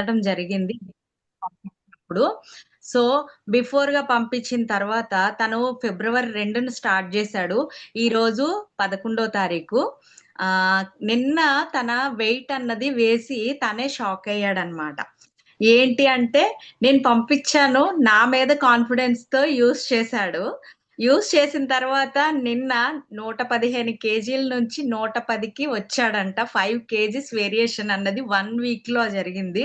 అనడం జరిగింది. పంపించినప్పుడు. సో, బిఫోర్‌గా పంపించిన తర్వాత తను ఫిబ్రవరి 2న స్టార్ట్ జేశాడు. ఈరోజు 11 తారీఖు. నిన్న తన వెయిట్ అన్నది వేసి తనే షాక్ అయ్యాడన్నమాట. ఏంటి అంటే నేను పంపించాను. నా మీద కాన్ఫిడెన్స్‌తో యూజ్ చేశాడు. యూజ్ చేసిన తర్వాత నిన్న 115 కేజీల నుంచి 110కి వచ్చాడంట. 5 కేజీస్ వేరియేషన్ అన్నది 1 వీక్‌లో జరిగింది.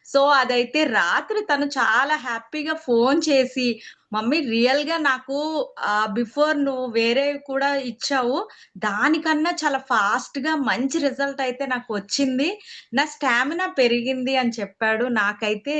సో, అదైతే రాత్రి తను చాలా హ్యాపీగా ఫోను చేసి, "మమ్మీ రియల్‌గా నాకు బిఫోర్ నువ్వు వేరేవి కూడా ఇచ్చావు. దానికన్నా చాలా ఫాస్ట్‌గా మంచి రిజల్ట్ అయితే నాకు వచ్చింది. నా స్టామినా పెరిగింది" అని చెప్పాడు. నాకైతే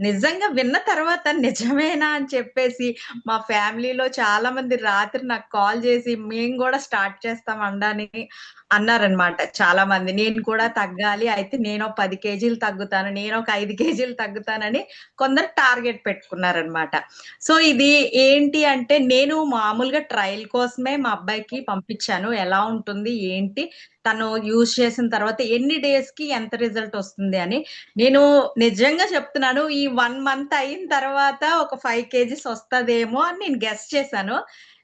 నిజంగా విన్న తర్వాత నిజమేనా అని చెప్పేసి మా ఫ్యామిలీలో చాలా మంది రాత్రి నాకు కాల్ చేసి, "మేము గూడా స్టార్ట్ చేస్తాం అనడానికి" అన్నారనమాట చాలా మంది. నేను కూడా తగ్గాలి. అయితే నేనో 10 కేజీలు తగ్గుతాను. నేనొక 5 కేజీలు తగ్గుతానని కొందరు టార్గెట్ పెట్టుకున్నారనమాట. సో, ఇది ఏంటి అంటే నేను మామూలుగా ట్రయల్ కోసమే మా అబ్బాయికి పంపించాను. ఎలా ఉంటుంది? ఏంటి? తను యూజ్ చేసిన తర్వాత ఎన్ని డేస్‌కి ఎంత రిజల్ట్ వస్తుంది అని. నేను నిజంగా చెప్తున్నాను. ఈ 1 మంత్ అయిన తర్వాత ఒక 5 కేజీస్ వస్తదేమో అని నేను గెస్ చేశాను.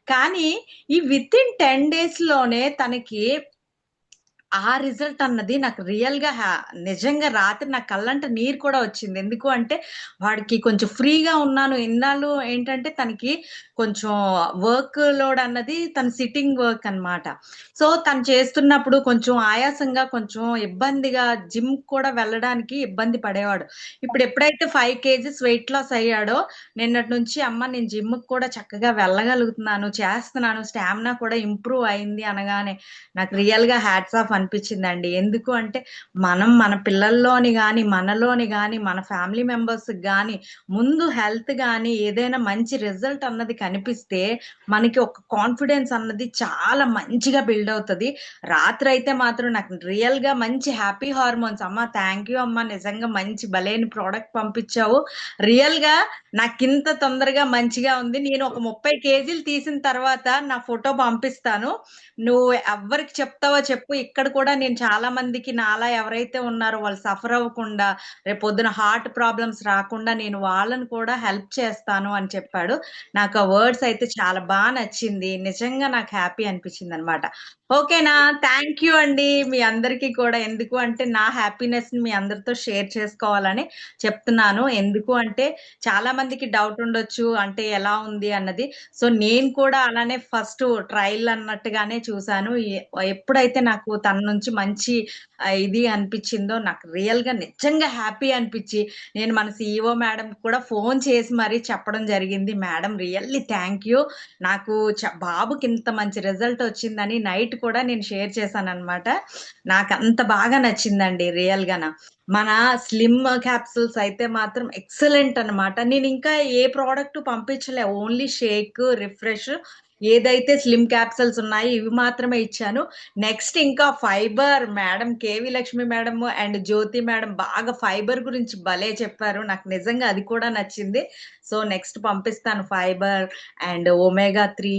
కానీ ఈ వితిన్ 10 డేస్‌లోనే తనకి ఆ రిజల్ట్ అన్నది నాకు రియల్‌గా నిజంగా రాత్రి నా కళ్ళంట నీరు కూడా వచ్చింది. ఎందుకు అంటే, వాడికి కొంచెం ఫ్రీగా ఉన్నాను. ఇన్నాళ్ళు ఏంటంటే, తనకి కొంచెం వర్క్ లోడ్ అన్నది తను సిట్టింగ్ వర్క్ అన్నమాట. సో, తను చేస్తున్నప్పుడు కొంచెం ఆయాసంగా, కొంచెం ఇబ్బందిగా జిమ్‌కి కూడా వెళ్ళడానికి ఇబ్బంది పడేవాడు. ఇప్పుడు ఎప్పుడైతే 5 కేజీస్ వెయిట్ లాస్ అయ్యాడో, నిన్నటి నుంచి అమ్మ నేను జిమ్‌కి కూడా చక్కగా వెళ్ళగలుగుతున్నాను, చేస్తున్నాను, స్టామినా కూడా ఇంప్రూవ్ అయింది అనగానే నాకు రియల్‌గా హ్యాట్స్ ఆఫ్ అనిపించిందండి. ఎందుకు అంటే, మనం మన పిల్లల్లోని గాని, మనలోని గాని, మన ఫ్యామిలీ మెంబర్స్‌కి గాని, ముందు హెల్త్ గాని, ఏదైనా మంచి రిజల్ట్ అన్నది కనిపిస్తే, మనకి ఒక కాన్ఫిడెన్స్ అన్నది చాలా మంచిగా బిల్డ్ అవుతది. రాత్రయితే మాత్రం నాకు రియల్‌గా మంచి హ్యాపీ హార్మోన్స్ అమ్మ థాంక్ యూ అమ్మ. నిజంగా మంచి భలేని ప్రొడక్ట్ పంపించావు. రియల్‌గా నాకింత తొందరగా మంచిగా ఉంది. నేను ఒక 30 కేజీలు తీసిన తర్వాత నా ఫోటో పంపిస్తాను. నువ్వు ఎవ్వరికి చెప్తావో చెప్పు. ఇక్కడ కూడా నేను చాలా మందికి నాలా ఎవరైతే ఉన్నారో వాళ్ళు సఫర్ అవ్వకుండా, రేపొద్దున హార్ట్ ప్రాబ్లమ్స్ రాకుండా నేను వాళ్ళని కూడా హెల్ప్ చేస్తాను అని చెప్పాడు. నాకు ఆ వర్డ్స్ అయితే చాలా నచ్చింది. నిజంగా నాకు హ్యాపీ అనిపించిందనమాట. ఓకేనా? థాంక్ యూ అండి. మీ అందరికీ కూడా. ఎందుకు అంటే నా హ్యాపీనెస్‌ని మీ అందరితో షేర్ చేసుకోవాలని చెప్తున్నాను. ఎందుకు అంటే చాలా మందికి డౌట్ ఉండొచ్చు. అంటే ఎలా ఉంది అన్నది. సో, నేను కూడా అలానే ఫస్ట్ ట్రయల్ అన్నట్టుగానే చూసాను. ఎప్పుడైతే నాకు తన నుంచి మంచి ఇది అనిపిచ్చిందో నాకు రియల్‌గా నిజంగా హ్యాపీ అనిపిచ్చి, నేను మన సీఈఓ మేడంకి కూడా ఫోను చేసి మరీ చెప్పడం జరిగింది. Madam really thank you. నాకు బాబుకింత మంచి రిజల్ట్ వచ్చిందని నైట్ కూడా నేను షేర్ చేశాననమాట. నాకంత బాగా నచ్చిందండి రియల్‌గాన. మన స్లిమ్ క్యాప్సూల్స్ అయితే మాత్రం ఎక్సలెంట్ అనమాట. నేనింకా ఏ ప్రొడక్ట్ పంపించలే. ఓన్లీ షేక్, రిఫ్రెష్ ఏదైతే స్లిమ్ క్యాప్సూల్స్ ఉన్నాయో ఇవి మాత్రమే ఇచ్చాను. నెక్స్ట్ ఇంకా fibre madam KV Lakshmi madam and Jyothi madam బాగా ఫైబర్ గురించి భలే చెప్పారు. నాకు నిజంగా అది కూడా నచ్చింది. సో, నెక్స్ట్ పంపిస్తాను fibre and omega 3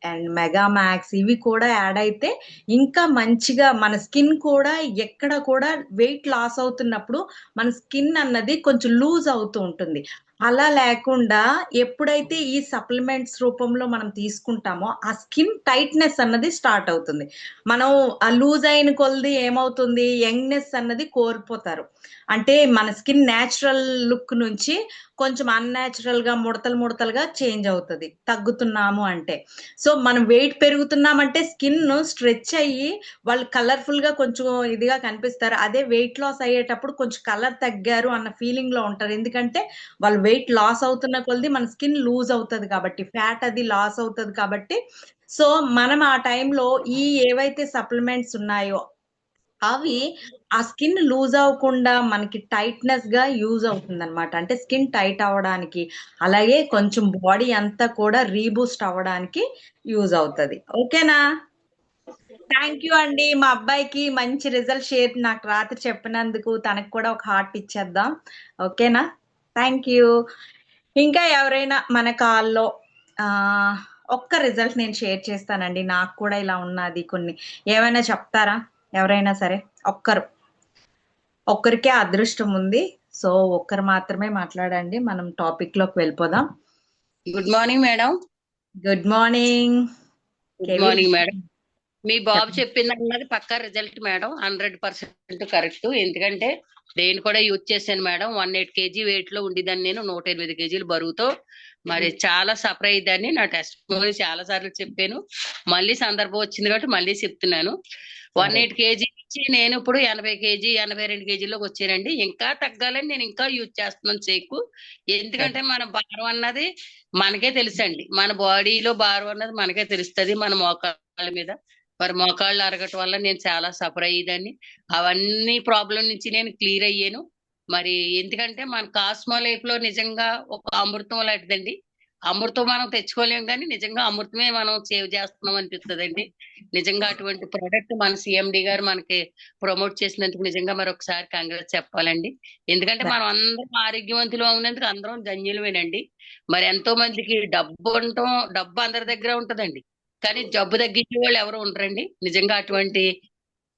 and mega max ఇవి కూడా యాడ్ అయితే ఇంకా మంచిగా మన స్కిన్ కూడా ఎక్కడ కూడా వెయిట్ లాస్ అవుతున్నప్పుడు మన స్కిన్ అన్నది కొంచెం లూజ్ అవుతూ ఉంటుంది. అలా లేకుండా ఎప్పుడైతే ఈ సప్లిమెంట్స్ రూపంలో మనం తీసుకుంటామో, ఆ స్కిన్ టైట్‌నెస్ అన్నది స్టార్ట్ అవుతుంది. మనం ఆ లూజ్ అయిన కొలది ఏమవుతుంది యంగ్‌నెస్ అన్నది కోల్పోతారు. అంటే మన స్కిన్ నేచురల్ లుక్ నుంచి కొంచెం అన్‌నేచురల్‌గా ముడతలు ముడతలుగా చేంజ్ అవుతది. తగ్గుతున్నాము అంటే. సో, మనం వెయిట్ పెరుగుతున్నామంటే స్కిన్ స్ట్రెచ్ అయ్యి వాళ్ళు కలర్‌ఫుల్‌గా కొంచెం ఇదిగా కనిపిస్తారు. అదే వెయిట్ లాస్ అయ్యేటప్పుడు కొంచెం కలర్ తగ్గారు అన్న ఫీలింగ్‌లో ఉంటారు. ఎందుకంటే వాళ్ళు వెయిట్ లాస్ అవుతున్న కొలది మన స్కిన్ లూజ్ అవుతది కాబట్టి, ఫ్యాట్ అది లాస్ అవుతది కాబట్టి, సో, మనం ఆ టైంలో ఏవైతే సప్లిమెంట్స్ ఉన్నాయో అవి ఆ స్కిన్ లూజ్ అవ్వకుండా మనకి టైట్‌నెస్‌గా యూజ్ అవుతుందనమాట. అంటే స్కిన్ టైట్ అవ్వడానికి, అలాగే కొంచెం బాడీ అంతా కూడా రీబూస్ట్ అవ్వడానికి యూజ్ అవుతది. ఓకేనా? థాంక్ యూ అండి. మా అబ్బాయికి మంచి రిజల్ట్ నాకు రాత్రి చెప్పినందుకు తనకి కూడా ఒక హార్ట్ ఇచ్చేద్దాం. ఓకేనా? Thank you. ఇంకా ఎవరైనా మన కాల్‌లో ఆహ్, ఒక్క రిజల్ట్ నేను షేర్ చేస్తానండి. నాకు కూడా ఇలా ఉన్నది కొన్ని. ఏమైనా చెప్తారా? ఎవరైనా సరే ఒక్కరు. ఒక్కరికే అదృష్టం ఉంది. సో ఒక్కరు మాత్రమే మాట్లాడండి, మనం టాపిక్ లోకి వెళ్ళిపోదాం. Good morning madam. Good morning. Good morning madam. మీ బాబు చెప్పండి. చెప్పింది అన్నది పక్కా రిజల్ట్ మేడం, 100% కరెక్ట్. ఎందుకంటే నేను కూడా యూజ్ చేశాను మేడం. 108 kg వెయిట్ లో ఉండేదాన్ని, నేను 108 kg బరువుతో. మరి చాలా సఫర్ అయ్యేదాన్ని. నా టెస్ట్ చాలా సార్లు చెప్పాను, మళ్ళీ సందర్భం వచ్చింది కాబట్టి మళ్ళీ చెప్తున్నాను. 108 kg నుంచి నేను ఇప్పుడు 80 kg 82 kgలోకి వచ్చానండి. ఇంకా తగ్గాలని నేను ఇంకా యూజ్ చేస్తున్నాను షేక్. ఎందుకంటే మన భారం అన్నది మనకే తెలుసండి, మన బాడీలో భారం అన్నది మనకే తెలుస్తుంది, మన మోకాళ్ళ మీద. మరి మోకాళ్ళు అరగటం వల్ల నేను చాలా సఫర్ అయ్యేదాన్ని. అవన్నీ ప్రాబ్లం నుంచి నేను క్లియర్ అయ్యాను. మరి ఎందుకంటే మన కాస్మో లైఫ్ లో నిజంగా ఒక అమృతం లాంటిదండి. అమృతం మనం తెచ్చుకోలేం, కానీ నిజంగా అమృతమే మనం సేవ్ చేస్తున్నాం అనిపిస్తుందండి. నిజంగా అటువంటి ప్రోడక్ట్ మన సిఎండి గారు మనకి ప్రమోట్ చేసినందుకు నిజంగా మరొకసారి కంగ్రాట్స్ చెప్పాలండి. ఎందుకంటే మనం అందరం ఆరోగ్యవంతులు అవునందుకు అందరం ధన్యులమేనండి. మరి ఎంతో మందికి డబ్బు ఉండటం, డబ్బు అందరి దగ్గర ఉంటదండి, కానీ జబ్బు తగ్గించే వాళ్ళు ఎవరు ఉండరండి. నిజంగా అటువంటి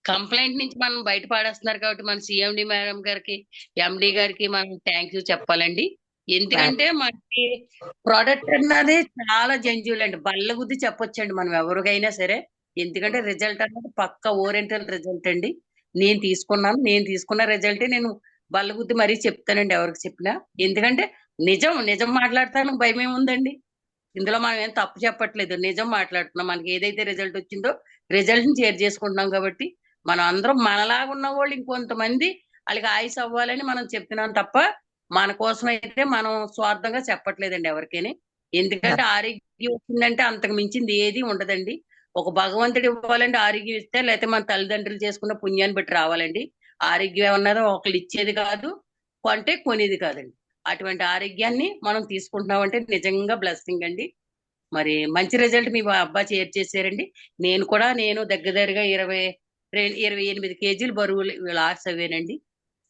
కంప్లైంట్ నుంచి మనం బయటపడేస్తున్నారు కాబట్టి మన సిఎండి మేడం గారికి, ఎండి గారికి మనం థ్యాంక్ యూ చెప్పాలండి. ఎందుకంటే మనకి ప్రోడక్ట్ అన్నది చాలా జెన్యూన్ అండి, బల్ల గుద్ది చెప్పొచ్చండి మనం ఎవరికైనా సరే. ఎందుకంటే రిజల్ట్ అన్నది పక్క ఓరియంటల్ రిజల్ట్ అండి. నేను తీసుకున్న రిజల్టే నేను బల్ల గుద్ది మరీ చెప్తానండి ఎవరికి చెప్పినా. ఎందుకంటే నిజం నిజం మాట్లాడతానికి భయం ఏముందండి, ఇందులో మనం ఏం తప్పు చెప్పట్లేదు, నిజం మాట్లాడుతున్నాం. మనకి ఏదైతే రిజల్ట్ వచ్చిందో రిజల్ట్ ని షేర్ చేసుకుంటున్నాం కాబట్టి మనం అందరం మనలాగా ఉన్న వాళ్ళు ఇంకొంతమంది వాళ్ళకి ఆయుస్ అవ్వాలని మనం చెప్తున్నాం తప్ప మన కోసం అయితే మనం స్వార్థంగా చెప్పట్లేదండి ఎవరికైనా. ఎందుకంటే ఆరోగ్యం వచ్చిందంటే అంతకు మించింది ఏది ఉండదండి. ఒక భగవంతుడు ఇవ్వాలంటే ఆరోగ్యం ఇస్తే, లేకపోతే మన తల్లిదండ్రులు చేసుకున్న పుణ్యాన్ని బట్టి రావాలండి. ఆరోగ్యం అన్నది ఒకళ్ళు ఇచ్చేది కాదు, కొంటే కొనేది కాదండి. అటువంటి ఆరోగ్యాన్ని మనం తీసుకుంటున్నామంటే నిజంగా బ్లెస్సింగ్ అండి. మరి మంచి రిజల్ట్ మీ అబ్బాయి షేర్ చేశారండి. నేను దగ్గరగా 28 kg బరువు లాస్ అయ్యానండి.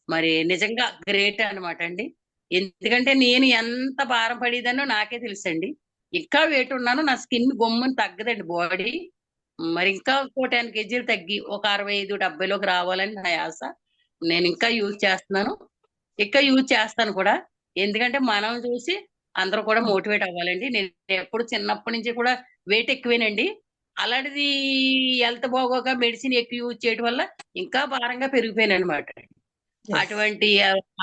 మరి నిజంగా గ్రేట్ అనమాట అండి. ఎందుకంటే నేను ఎంత భారం పడేదానో నాకే తెలుసండి. ఇంకా వెయిట్ ఉన్నాను, నా స్కిన్ బొమ్మని తగ్గదండి బాడీ. మరి ఇంకా ఇంకో 10 kg తగ్గి ఒక 65-70లోకి రావాలని నా ఆశ. నేను ఇంకా యూజ్ చేస్తున్నాను, ఇంకా యూజ్ చేస్తాను కూడా. ఎందుకంటే మనం చూసి అందరూ కూడా మోటివేట్ అవ్వాలండి. నేను ఎప్పుడు చిన్నప్పటి నుంచి కూడా వెయిట్ ఎక్కువేనండి. అలాంటిది హెల్త్ బాగోక మెడిసిన్ ఎక్కువ యూజ్ చేయడం వల్ల ఇంకా భారంగా పెరిగిపోయాను అనమాట. అటువంటి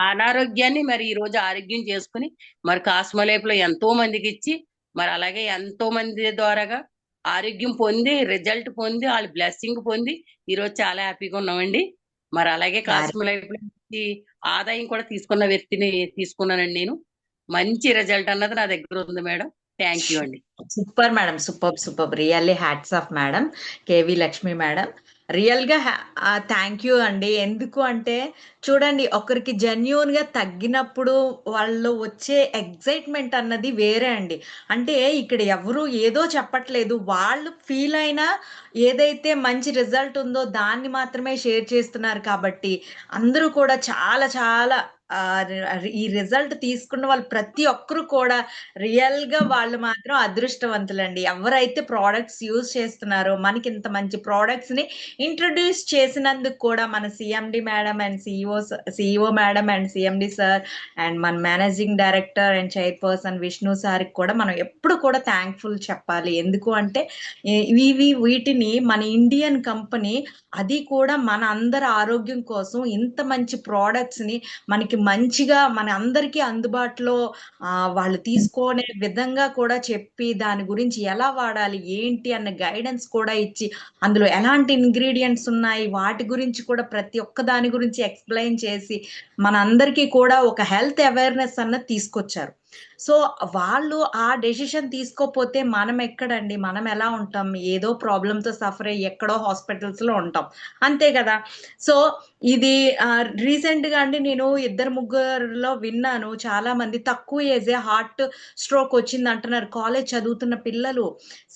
అనారోగ్యాన్ని మరి ఈ రోజు ఆరోగ్యం చేసుకుని మరి కాస్మో లైఫ్ లో ఎంతో మందికి ఇచ్చి, మరి అలాగే ఎంతో మంది ద్వారాగా ఆరోగ్యం పొంది, రిజల్ట్ పొంది, వాళ్ళ బ్లెస్సింగ్ పొంది ఈ రోజు చాలా హ్యాపీగా ఉన్నామండి. మరి అలాగే కాస్మో లైఫ్ లో ఆదాయం కూడా తీసుకున్న వ్యక్తిని తీసుకున్నానండి నేను. మంచి రిజల్ట్ అన్నది నా దగ్గర ఉంది మేడం. థ్యాంక్ యూ అండి. Super madam, super really hats off madam KV Lakshmi madam. Real గా థ్యాంక్ యూ అండి. ఎందుకు అంటే చూడండి, ఒకరికి జెన్యూన్ గా తగ్గినప్పుడు వాళ్ళు వచ్చే ఎగ్జైట్మెంట్ అన్నది వేరే అండి. అంటే ఇక్కడ ఎవరు ఏదో చెప్పట్లేదు, వాళ్ళు ఫీల్ అయినా ఏదైతే మంచి రిజల్ట్ ఉందో దాన్ని మాత్రమే షేర్ చేస్తున్నారు కాబట్టి అందరూ కూడా చాలా చాలా ఈ రిజల్ట్ తీసుకున్న వాళ్ళు ప్రతి ఒక్కరు కూడా రియల్ గా వాళ్ళు మాత్రం అదృష్టవంతులండి. ఎవరైతే ప్రోడక్ట్స్ యూజ్ చేస్తున్నారో, మనకి ఇంత మంచి ప్రోడక్ట్స్ ని ఇంట్రడ్యూస్ చేసినందుకు కూడా మన CMD madam and CEO madam and CMD sir and మన managing director and chairperson Vishnu sir కూడా మనం ఎప్పుడు కూడా థ్యాంక్ఫుల్ చెప్పాలి. ఎందుకు అంటే వీటిని మన ఇండియన్ కంపెనీ, అది కూడా మన అందరి ఆరోగ్యం కోసం ఇంత మంచి ప్రోడక్ట్స్ ని మనకి మంచిగా మన అందరికీ అందుబాటులో వాళ్ళు తీసుకునే విధంగా కూడా చెప్పి, దాని గురించి ఎలా వాడాలి ఏంటి అన్న గైడెన్స్ కూడా ఇచ్చి, అందులో ఎలాంటి ఇంగ్రీడియంట్స్ ఉన్నాయి వాటి గురించి కూడా ప్రతి ఒక్క దాని గురించి ఎక్స్ప్లెయిన్ చేసి మనందరికీ కూడా ఒక హెల్త్ అవేర్నెస్ అన్నది తీసుకొచ్చారు. సో వాళ్ళు ఆ డెసిషన్ తీసుకోపోతే మనం ఎక్కడండి, మనం ఎలా ఉంటాం? ఏదో ప్రాబ్లంతో సఫర్ అయ్యి ఎక్కడో హాస్పిటల్స్ లో ఉంటాం, అంతే కదా. సో ఇది రీసెంట్ గా అండి నేను ఇద్దరు ముగ్గురులో విన్నాను, చాలా మంది తక్కువ ఏజే హార్ట్ స్ట్రోక్ వచ్చింది అంటున్నారు, కాలేజ్ చదువుతున్న పిల్లలు.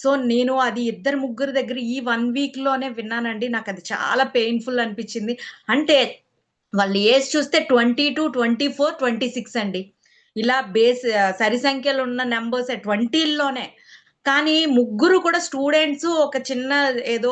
సో నేను అది ఇద్దరు ముగ్గురు దగ్గర ఈ 1 వీక్ లోనే విన్నానండి. నాకు అది చాలా పెయిన్ఫుల్ అనిపించింది. అంటే వాళ్ళ ఏజ్ చూస్తే 22, 24, 26 అండి. ఇలా సరి సంఖ్యలో ఉన్న నెంబర్స్ 20లోనే. కానీ ముగ్గురు కూడా స్టూడెంట్స్, ఒక చిన్న ఏదో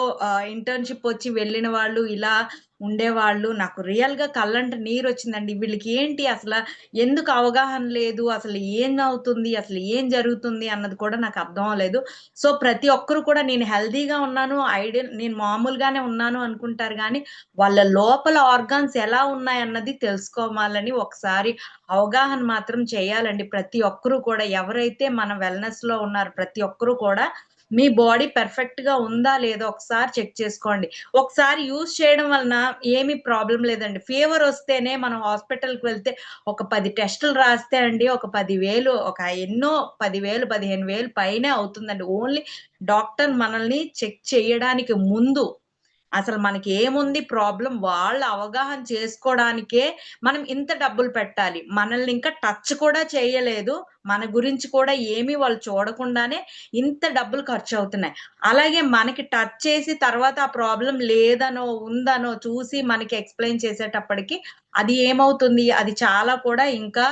ఇంటర్న్షిప్ వచ్చి వెళ్ళిన వాళ్ళు, ఇలా ఉండేవాళ్ళు నాకు రియల్ గా కళ్ళంట నీరు వచ్చిందండి. వీళ్ళకి ఏంటి అసలు, ఎందుకు అవగాహన లేదు, అసలు ఏం అవుతుంది, అసలు ఏం జరుగుతుంది అన్నది కూడా నాకు అర్థం అవ్వలేదు. సో ప్రతి ఒక్కరు కూడా నేను హెల్దీగా ఉన్నాను, ఐడియల్ నేను మామూలుగానే ఉన్నాను అనుకుంటారు కానీ వాళ్ళ లోపల ఆర్గాన్స్ ఎలా ఉన్నాయన్నది తెలుసుకోవాలని ఒకసారి అవగాహన మాత్రం చేయాలండి. ప్రతి ఒక్కరు కూడా ఎవరైతే మన వెల్నెస్ లో ఉన్నారు ప్రతి ఒక్కరు కూడా మీ బాడీ పర్ఫెక్ట్ గా ఉందా లేదో ఒకసారి చెక్ చేసుకోండి. ఒకసారి యూజ్ చేయడం వలన ఏమి ప్రాబ్లం లేదండి. ఫీవర్ వస్తేనే మనం హాస్పిటల్ కి వెళ్తే ఒక 10 టెస్టులు రాస్తే అండి ఒక 10,000 ఒక ఎన్నో 10,000 15,000 పైనే అవుతుందండి. ఓన్లీ డాక్టర్ మనల్ని చెక్ చేయడానికి ముందు అసలు మనకి ఏముంది ప్రాబ్లమ్ వాళ్ళు అవగాహన చేసుకోవడానికే మనం ఇంత డబ్బులు పెట్టాలి. మనల్ని ఇంకా టచ్ కూడా చేయలేదు. మన గురించి కూడా ఏమీ వాళ్ళు చూడకుండానే ఇంత డబ్బులు ఖర్చవుతున్నాయి. అలాగే మనకి టచ్ చేసి తర్వాత ఆ ప్రాబ్లమ్ లేదనో, ఉందనో చూసి మనకి ఎక్స్‌ప్లెయిన్ చేసేటప్పటికి అది ఏమవుతుంది? అది చాలా కూడా ఇంకా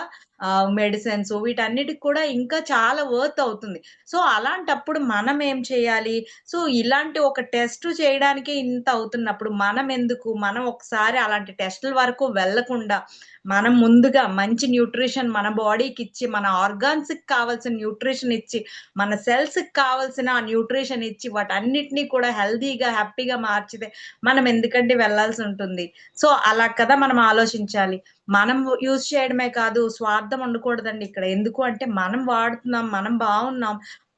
మెడిసిన్స్ వీటన్నిటికి కూడా ఇంకా చాలా వర్త్ అవుతుంది. సో, అలాంటప్పుడు మనం ఏం చేయాలి? సో, ఇలాంటి ఒక టెస్ట్ చేయడానికే ఇంత అవుతున్నప్పుడు మనమెందుకు? మనం ఒకసారి అలాంటి టెస్టుల వరకు వెళ్ళకుండా, మనం ముందుగా మంచి న్యూట్రిషన్ మన బాడీకిచ్చి, మన ఆర్గాన్స్‌కి కావాల్సిన న్యూట్రిషన్ ఇచ్చి, మన సెల్స్‌కి కావాల్సిన ఆ న్యూట్రిషన్ ఇచ్చి, వాటన్నిటిని కూడా హెల్తీగా, హ్యాపీగా మార్చితే మనం ఎందుకండి వెళ్ళాల్సుంటుంది. సో, అలా కదా మనం ఆలోచించాలి. మనం యూజ్ చేయడమే కాదు, స్వార్థం ఉండకూడదండి ఇక్కడ. ఎందుకు అంటే మనం వాడుతున్నాం, మనం బావున్నాం.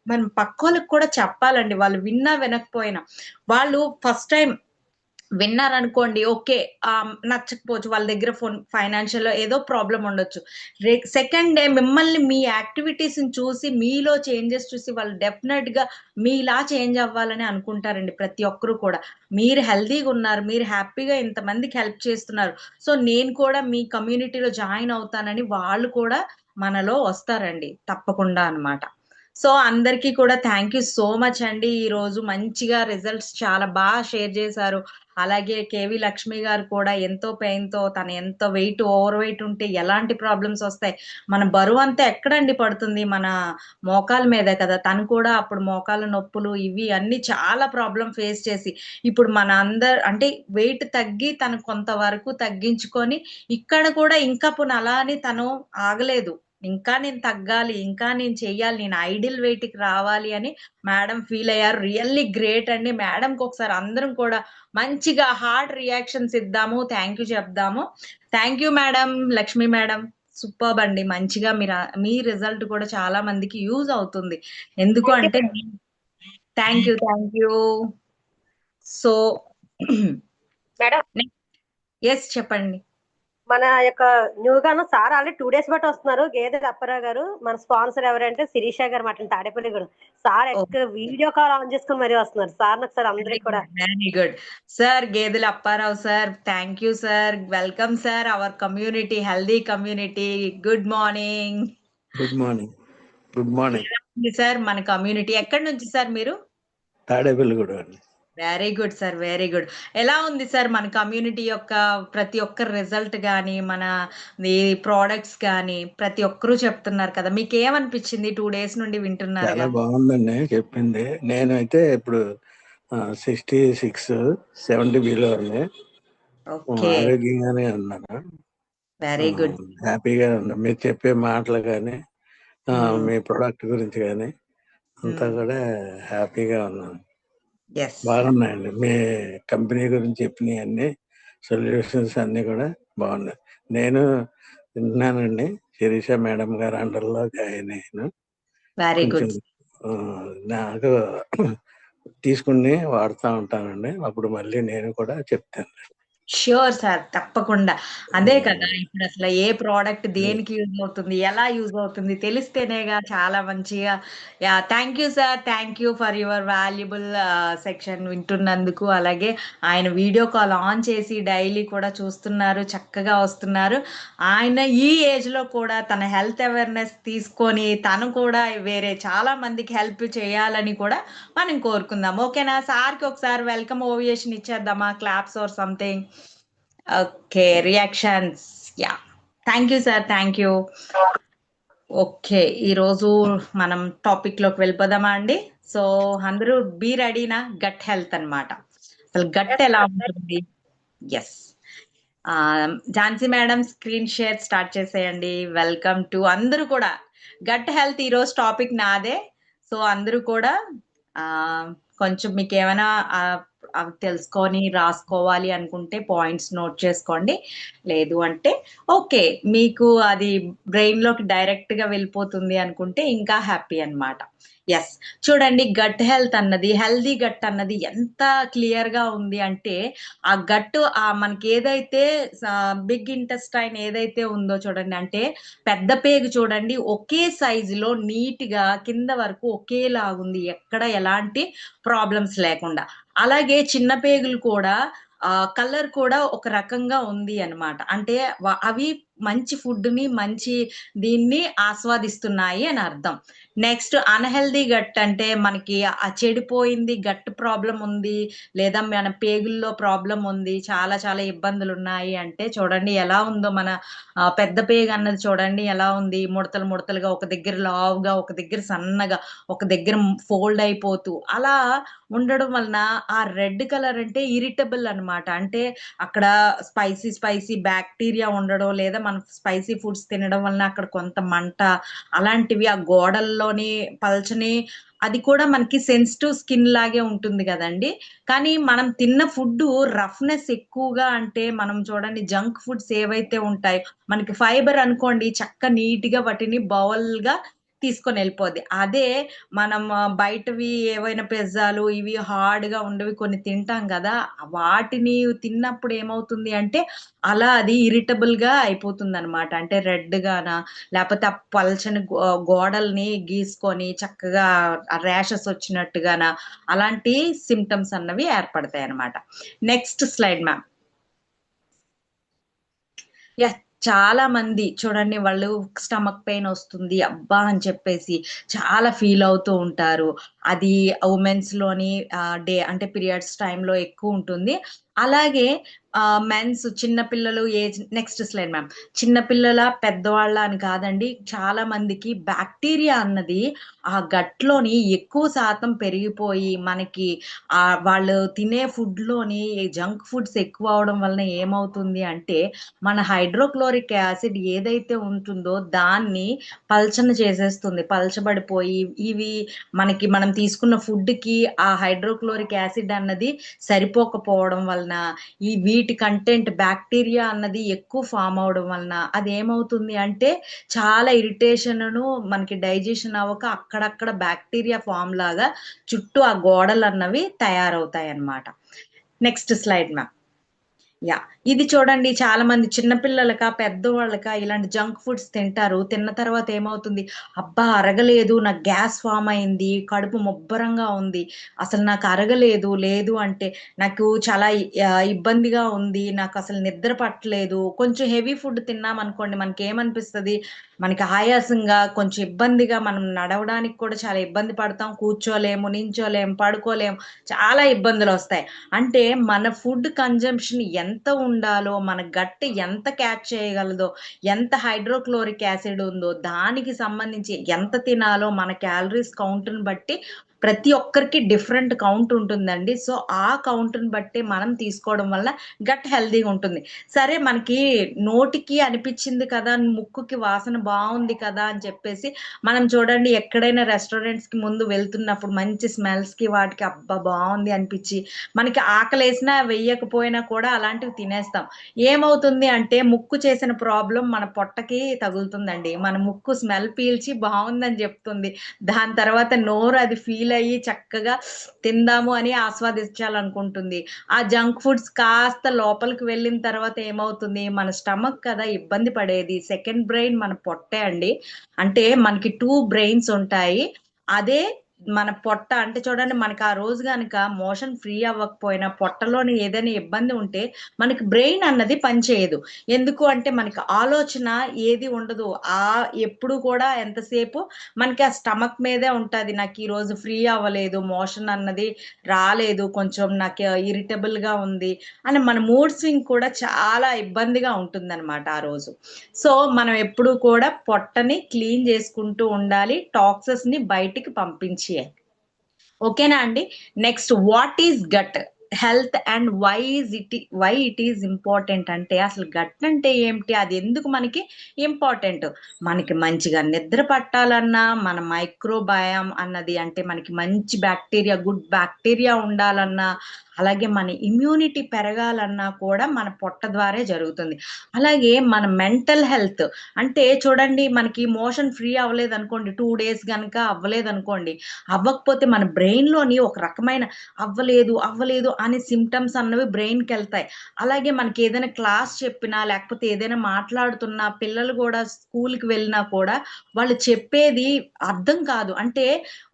మనం పక్కోళ్ళకి కూడా చెప్పాలండి. వాళ్ళు విన్నా వినకపోయినా. వాళ్ళు ఫస్ట్ టైమ్ విన్నారనుకోండి ఓకే. నచ్చకపోవచ్చు. వాళ్ళ దగ్గర ఫైనాన్షియల్‌లో ఏదో ప్రాబ్లమ్ ఉండొచ్చు. సెకండ్ డే మిమ్మల్ని మీ యాక్టివిటీస్‌ని చూసి మీలో చేంజెస్ చూసి వాళ్ళు డెఫినెట్‌గా మీలా చేంజ్ అవ్వాలని అనుకుంటారండి ప్రతి ఒక్కరు కూడా. మీరు హెల్తీగున్నారు. మీరు హ్యాపీగా ఇంతమందికి హెల్ప్ చేస్తున్నారు. సో, నేను కూడా మీ కమ్యూనిటీలో జాయిన్ అవుతానని వాళ్ళు కూడా మనలో వస్తారండి. తప్పకుండా అన్నమాట. సో, అందరికీ కూడా థాంక్ యూ సో మచ్ అండి. ఈరోజు మంచిగా రిజల్ట్స్ చాలా షేర్ చేశారు. అలాగే కేవీ లక్ష్మి గారు కూడా ఎంతో పెయిన్‌తో తను ఎంత ఓవర్ వెయిట్ ఉంటే ఎలాంటి ప్రాబ్లమ్స్ ఒస్తాయి. మన బరువంతా ఎక్కడండి పడుతుంది? మన మోకాళ్ళ మీదే కదా! తను కూడా అప్పుడు మోకాళ్ళ నొప్పులు ఇవి అన్నీ చాలా ప్రాబ్లమ్ ఫేస్ చేసి, ఇప్పుడు మన అంటే వెయిట్ తగ్గి తను కొంతవరకు తగ్గించుకొని, ఇక్కడ కూడా ఇంకా పోనీ అలా అని తను ఆగలేదు. ఇంకా నేను తగ్గాలి, ఇంకా నేను చెయ్యాలి, నేను ఐడియల్ వెయిట్‌కి రావాలి అని మేడం ఫీల్ అయ్యారు. రియల్లీ గ్రేట్ అండి. మేడంకి ఒకసారి అందరం కూడా మంచిగా హార్ట్ రియాక్షన్స్ ఇద్దాము. థాంక్ యూ చెప్దాము. Thank you madam, Lakshmi madam. Superb అండి. మంచిగా మీ రిజల్ట్ కూడా చాలా మందికి యూజ్ అవుతుంది. ఎందుకు థ్యాంక్ యూ అంటే madam. Thank you. Thank you. So madam yes చెప్పండి. మన యొక్క న్యూగాను సార్ ఆల్రెడీ 2 డేస్ బట్టి వస్తున్నారు. గేదెల అప్పారావు గారు. మన స్పాన్సర్ ఎవరంటే శిరీష గారు మాట Tadepalligudem. Sir oh! Video call on చేసుకొని మరీ వస్తున్నారు. సార్‌ని ఒకసారి వెరీ అందరికి కూడా గుడ్. Very good. సార్ గేదెల Apparao sir, thank you sir. Welcome sir our community, healthy community. Good morning. Good morning. Good morning. ఎలా ఉంది సార్ మన కమ్యూనిటీ? ఎక్కడి నుంచి సార్ మీరు? తాడేపల్లిగూడెం అండి. Very good sir. Very good. ఎలా ఉంది సార్ మన కమ్యూనిటీ యొక్క ప్రతి ఒక్క రిజల్ట్ గాని, ఈ ప్రొడక్ట్స్ గాని ప్రతి ఒక్కరు చెప్తున్నారు కదా! మీకేమనిపించింది 2 డేస్ నుండి చాలా వింటున్నారుగా? బాగుందండి చెప్పింది. నేనైతే ఇప్పుడు 66, 70 బిలో ఉంది. ఓకే. ఆరోగ్యంగానే ఉన్నాను. Very good. హ్యాపీగా ఉన్నా. మీరు చెప్పే మాటలు గాని, హ్మ్. మీ ప్రొడక్ట్ గురించి గాని అంతా హ్మ్. కూడా హ్యాపీగా ఉన్నాను. యెస్. బాగున్నాయండి. మీ కంపెనీ గురించి చెప్పినయన్నీ సొల్యూషన్స్ అన్నీ కూడా బాగున్నాయి. నేను విన్నానండి. శిరీష మేడం గారి అండర్‌లో జాయిన్ అయ్యాను. వెరీ కొంచెం గుడ్. నాకు తీసుకొని వాడుతా ఉంటానండి. అప్పుడు మళ్ళీ నేను కూడా చెప్తాను. Sure sir. తప్పకుండా. అదే కదా! హ్మ్. ఇప్పుడసల ఏ ప్రొడక్ట్ దేనికి యూజ్ అవుతుంది? ఎలా యూజ్ అవుతుంది? తెలిస్తేనేగా చాలా మంచిగా thank you sir. Thank you for your valuable section వింటున్నందుకు. అలాగే ఆయన వీడియో కాల్ ఆన్ చేసి డైలీ కూడా చూస్తున్నారు. చక్కగా వస్తున్నారు. ఆయన ఈ ఏజ్‌లో కూడా తన హెల్త్ అవేర్‌నెస్ తీసుకొని తను కూడా వేరే చాలా మందికి హెల్ప్ చేయాలని కూడా మనం కోరుకుందాం. ఓకేనా? సార్‌కి ఒకసారి వెల్కమ్ ఓవియేషన్ ఇచ్చేద్దామా? Claps or something. Okay. Reactions. Yeah! Thank you sir. Thank you. Okay. ఈరోజు మనం టాపిక్‌లోకి వెళ్ళిపోదామా అండి? సో, అందరూ రెడీనా? గట్ హెల్త్ అన్నమాట. అసలు గట్ ఎస్ ఎలా మేడం. ఉంటుంది? Yes. Jhansi madam screen share start చేసేయండి. వెల్కమ్ టు అందరూ కూడా. గట్ హెల్త్ ఈరోజు టాపిక్ నాదే. సో అందరూ కూడా కొంచెం మీకు ఏమైనా అవి తెలుసుకొని రాసుకోవాలి అనుకుంటే పాయింట్స్ నోట్ చేసుకోండి. లేదు అంటే ఓకే, మీకు అది బ్రెయిన్లోకి డైరెక్ట్గా వెళ్ళిపోతుంది అనుకుంటే ఇంకా హ్యాపీ అన్నమాట. ఎస్, చూడండి గట్ హెల్త్ అన్నది, హెల్దీ గట్ అన్నది ఎంత క్లియర్గా ఉంది అంటే ఆ గట్టు మనకి ఏదైతే బిగ్ ఇంటెస్టైన్ ఏదైతే ఉందో చూడండి, అంటే పెద్ద పేగు చూడండి ఒకే సైజులో నీట్గా కింద వరకు ఒకేలాగుంది, ఎక్కడ ఎలాంటి ప్రాబ్లమ్స్ లేకుండా. అలాగే చిన్న పేగులు కూడా కలర్ కూడా ఒక రకంగా ఉంది అన్నమాట. అంటే అవి మంచి ఫుడ్ని మంచి దీన్ని ఆస్వాదిస్తున్నాయి అని అర్థం. నెక్స్ట్ అన్హెల్దీ గట్ అంటే మనకి ఆ చెడిపోయింది గట్ ప్రాబ్లం ఉంది, లేదా మన పేగుల్లో ప్రాబ్లం ఉంది, చాలా చాలా ఇబ్బందులు ఉన్నాయి అంటే చూడండి ఎలా ఉందో మన పెద్ద పేగు అన్నది చూడండి ఎలా ఉంది, ముడతలు ముడతలుగా, ఒక దగ్గర లావుగా, ఒక దగ్గర సన్నగా, ఒక దగ్గర ఫోల్డ్ అయిపోతూ అలా ఉండడం వలన ఆ రెడ్ కలర్ అంటే ఇరిటబుల్ అన్నమాట. అంటే అక్కడ స్పైసీ బ్యాక్టీరియా ఉండడం, లేదా మనం స్పైసీ ఫుడ్స్ తినడం వలన అక్కడ కొంత మంట అలాంటివి ఆ గోడల్లోని పల్చని, అది కూడా మనకి సెన్సిటివ్ స్కిన్ లాగే ఉంటుంది కదండి. కానీ మనం తిన్న ఫుడ్ రఫ్నెస్ ఎక్కువగా, అంటే మనం చూడండి జంక్ ఫుడ్స్ ఏవైతే ఉంటాయో మనకి ఫైబర్ అనుకోండి చక్క నీట్గా వాటిని బౌల్గా తీసుకొని వెళ్ళిపోద్ది. అదే మనం బయటవి ఏవైనా పిజ్జాలు ఇవి హార్డ్గా ఉండేవి కొన్ని తింటాం కదా, వాటిని తిన్నప్పుడు ఏమవుతుంది అంటే అలా అది ఇరిటబుల్గా అయిపోతుంది అనమాట. అంటే రెడ్గానా, లేకపోతే ఆ పల్చని గోడల్ని గీసుకొని చక్కగా ర్యాషెస్ వచ్చినట్టుగానా అలాంటి సిమ్టమ్స్ అన్నవి ఏర్పడతాయి అన్నమాట. Next slide ma'am. చాలా మంది చూడండి వాళ్ళు స్టమక్ పెయిన్ వస్తుంది అబ్బా అని చెప్పేసి చాలా ఫీల్ అవుతూ ఉంటారు. అది ఉమెన్స్ లోని డే అంటే పీరియడ్స్ టైంలో ఎక్కువ ఉంటుంది. అలాగే మెన్స్ చిన్నపిల్లలు ఏజ్, నెక్స్ట్ స్లైడ్ మ్యామ్. చిన్నపిల్లల పెద్దవాళ్ళ అని కాదండి, చాలా మందికి బ్యాక్టీరియా అన్నది ఆ గట్లోని ఎక్కువ శాతం పెరిగిపోయి మనకి వాళ్ళు తినే ఫుడ్లోని జంక్ ఫుడ్స్ ఎక్కువ అవడం వలన ఏమవుతుంది అంటే మన హైడ్రోక్లోరిక్ యాసిడ్ ఏదైతే ఉంటుందో దాన్ని పల్చన చేసేస్తుంది, పల్చబడిపోయి ఇవి మనకి మనం తీసుకున్న ఫుడ్కి ఆ హైడ్రోక్లోరిక్ యాసిడ్ అన్నది సరిపోకపోవడం వలన వీటి కంటెంట్ బ్యాక్టీరియా అన్నది ఎక్కువ ఫామ్ అవడం వలన అదేమవుతుంది అంటే చాలా ఇరిటేషన్ను, మనకి డైజెషన్ అవ్వక అక్కడక్కడ బ్యాక్టీరియా ఫామ్ లాగా చుట్టూ ఆ గోడలు అన్నవి తయారవుతాయి అన్నమాట. Next slide ma'am. ఇది చూడండి చాలా మంది చిన్నపిల్లలక పెద్దవాళ్ళక ఇలాంటి జంక్ ఫుడ్స్ తింటారు. తిన్న తర్వాత ఏమవుతుంది, అబ్బా అరగలేదు, నాకు గ్యాస్ ఫామ్ అయింది, కడుపు మొబ్బరంగా ఉంది, అసలు నాకు అరగలేదు, లేదు అంటే నాకు చాలా ఇబ్బందిగా ఉంది, నాకు అసలు నిద్ర పట్టలేదు. కొంచెం హెవీ ఫుడ్ తిన్నాం అనుకోండి మనకి ఏమనిపిస్తుంది, మనకి ఆయాసంగా కొంచెం ఇబ్బందిగా, మనం నడవడానికి కూడా చాలా ఇబ్బంది పడతాం, కూర్చోలేము, నించోలేము, పడుకోలేము, చాలా ఇబ్బందులు వస్తాయి. అంటే మన ఫుడ్ కన్జంప్షన్ ఎంత ఉండాలో, మన గట్ ఎంత క్యాచ్ చేయగలదో, ఎంత హైడ్రోక్లోరిక్ యాసిడ్ ఉందో దానికి సంబంధించి ఎంత తినాలో మన క్యాలరీస్ కౌంట్ని బట్టి ప్రతి ఒక్కరికి డిఫరెంట్ కౌంట్ ఉంటుందండి. సో ఆ కౌంట్ని బట్టి మనం తీసుకోవడం వల్ల గట్ హెల్దీగా ఉంటుంది. సరే మనకి నోటికి అనిపించింది కదా, ముక్కుకి వాసన బాగుంది కదా అని చెప్పేసి మనం చూడండి ఎక్కడైనా రెస్టారెంట్స్కి ముందు వెళ్తున్నప్పుడు మంచి స్మెల్స్కి వాటికి అబ్బా బాగుంది అనిపించి మనకి ఆకలేసినా వెయ్యకపోయినా కూడా అలాంటివి తినేస్తాం. ఏమవుతుంది అంటే ముక్కు చేసిన ప్రాబ్లం మన పొట్టకి తగులుతుందండి. మన ముక్కు స్మెల్ పీల్చి బాగుందని చెప్తుంది, దాని తర్వాత నోరు అది ఫీల్ అయ్యి చక్కగా తిందాము అని ఆస్వాదించాలనుకుంటుంది. ఆ జంక్ ఫుడ్స్ కాస్త లోపలికి వెళ్ళిన తర్వాత ఏమవుతుంది, మన స్టమక్ కదా ఇబ్బంది పడేది, సెకండ్ బ్రెయిన్ మన పొట్టే అండి. అంటే మనకి 2 బ్రెయిన్స్ ఉంటాయి. అదే మన పొట్ట అంటే చూడండి మనకి ఆ రోజు కనుక మోషన్ ఫ్రీ అవ్వకపోయినా పొట్టలోని ఏదైనా ఇబ్బంది ఉంటే మనకి బ్రెయిన్ అన్నది పనిచేయదు. ఎందుకు అంటే మనకి ఆలోచన ఏది ఉండదు, ఎప్పుడు కూడా ఎంతసేపు మనకి ఆ స్టమక్ మీదే ఉంటుంది. నాకు ఈరోజు ఫ్రీ అవ్వలేదు, మోషన్ అన్నది రాలేదు, కొంచెం నాకు ఇరిటబుల్గా ఉంది అని మన మూడ్ స్వింగ్ కూడా చాలా ఇబ్బందిగా ఉంటుందన్నమాట ఆ రోజు. సో మనం ఎప్పుడు కూడా పొట్టని క్లీన్ చేసుకుంటూ ఉండాలి, టాక్సెస్ని బయటికి పంపించి. ఓకేనా అండి. Next what is gut, health and why it is important అంటే అసలు గట్ అంటే ఏమిటి, అది ఎందుకు మనకి ఇంపార్టెంట్? మనకి మంచిగా నిద్ర పట్టాలన్నా, మన మైక్రోబయామ్ అన్నది అంటే మనకి మంచి బ్యాక్టీరియా, గుడ్ బ్యాక్టీరియా ఉండాలన్నా, అలాగే మన ఇమ్యూనిటీ పెరగాలన్నా కూడా మన పొట్ట ద్వారే జరుగుతుంది. అలాగే మన మెంటల్ హెల్త్ అంటే చూడండి, మనకి మోషన్ ఫ్రీ అవ్వలేదు అనుకోండి, 2 days గనక అవ్వలేదు అనుకోండి, అవ్వకపోతే మన బ్రెయిన్ లోని ఒక రకమైన అవ్వలేదు అనే సిమ్టమ్స్ అన్నవి బ్రెయిన్ కి వెళ్తాయి. అలాగే మనకి ఏదైనా క్లాస్ చెప్పినా, లేకపోతే ఏదైనా మాట్లాడుతున్నా, పిల్లలు కూడా స్కూల్ కి వెళ్ళినా కూడా వాళ్ళు చెప్పేది అర్థం కాదు. అంటే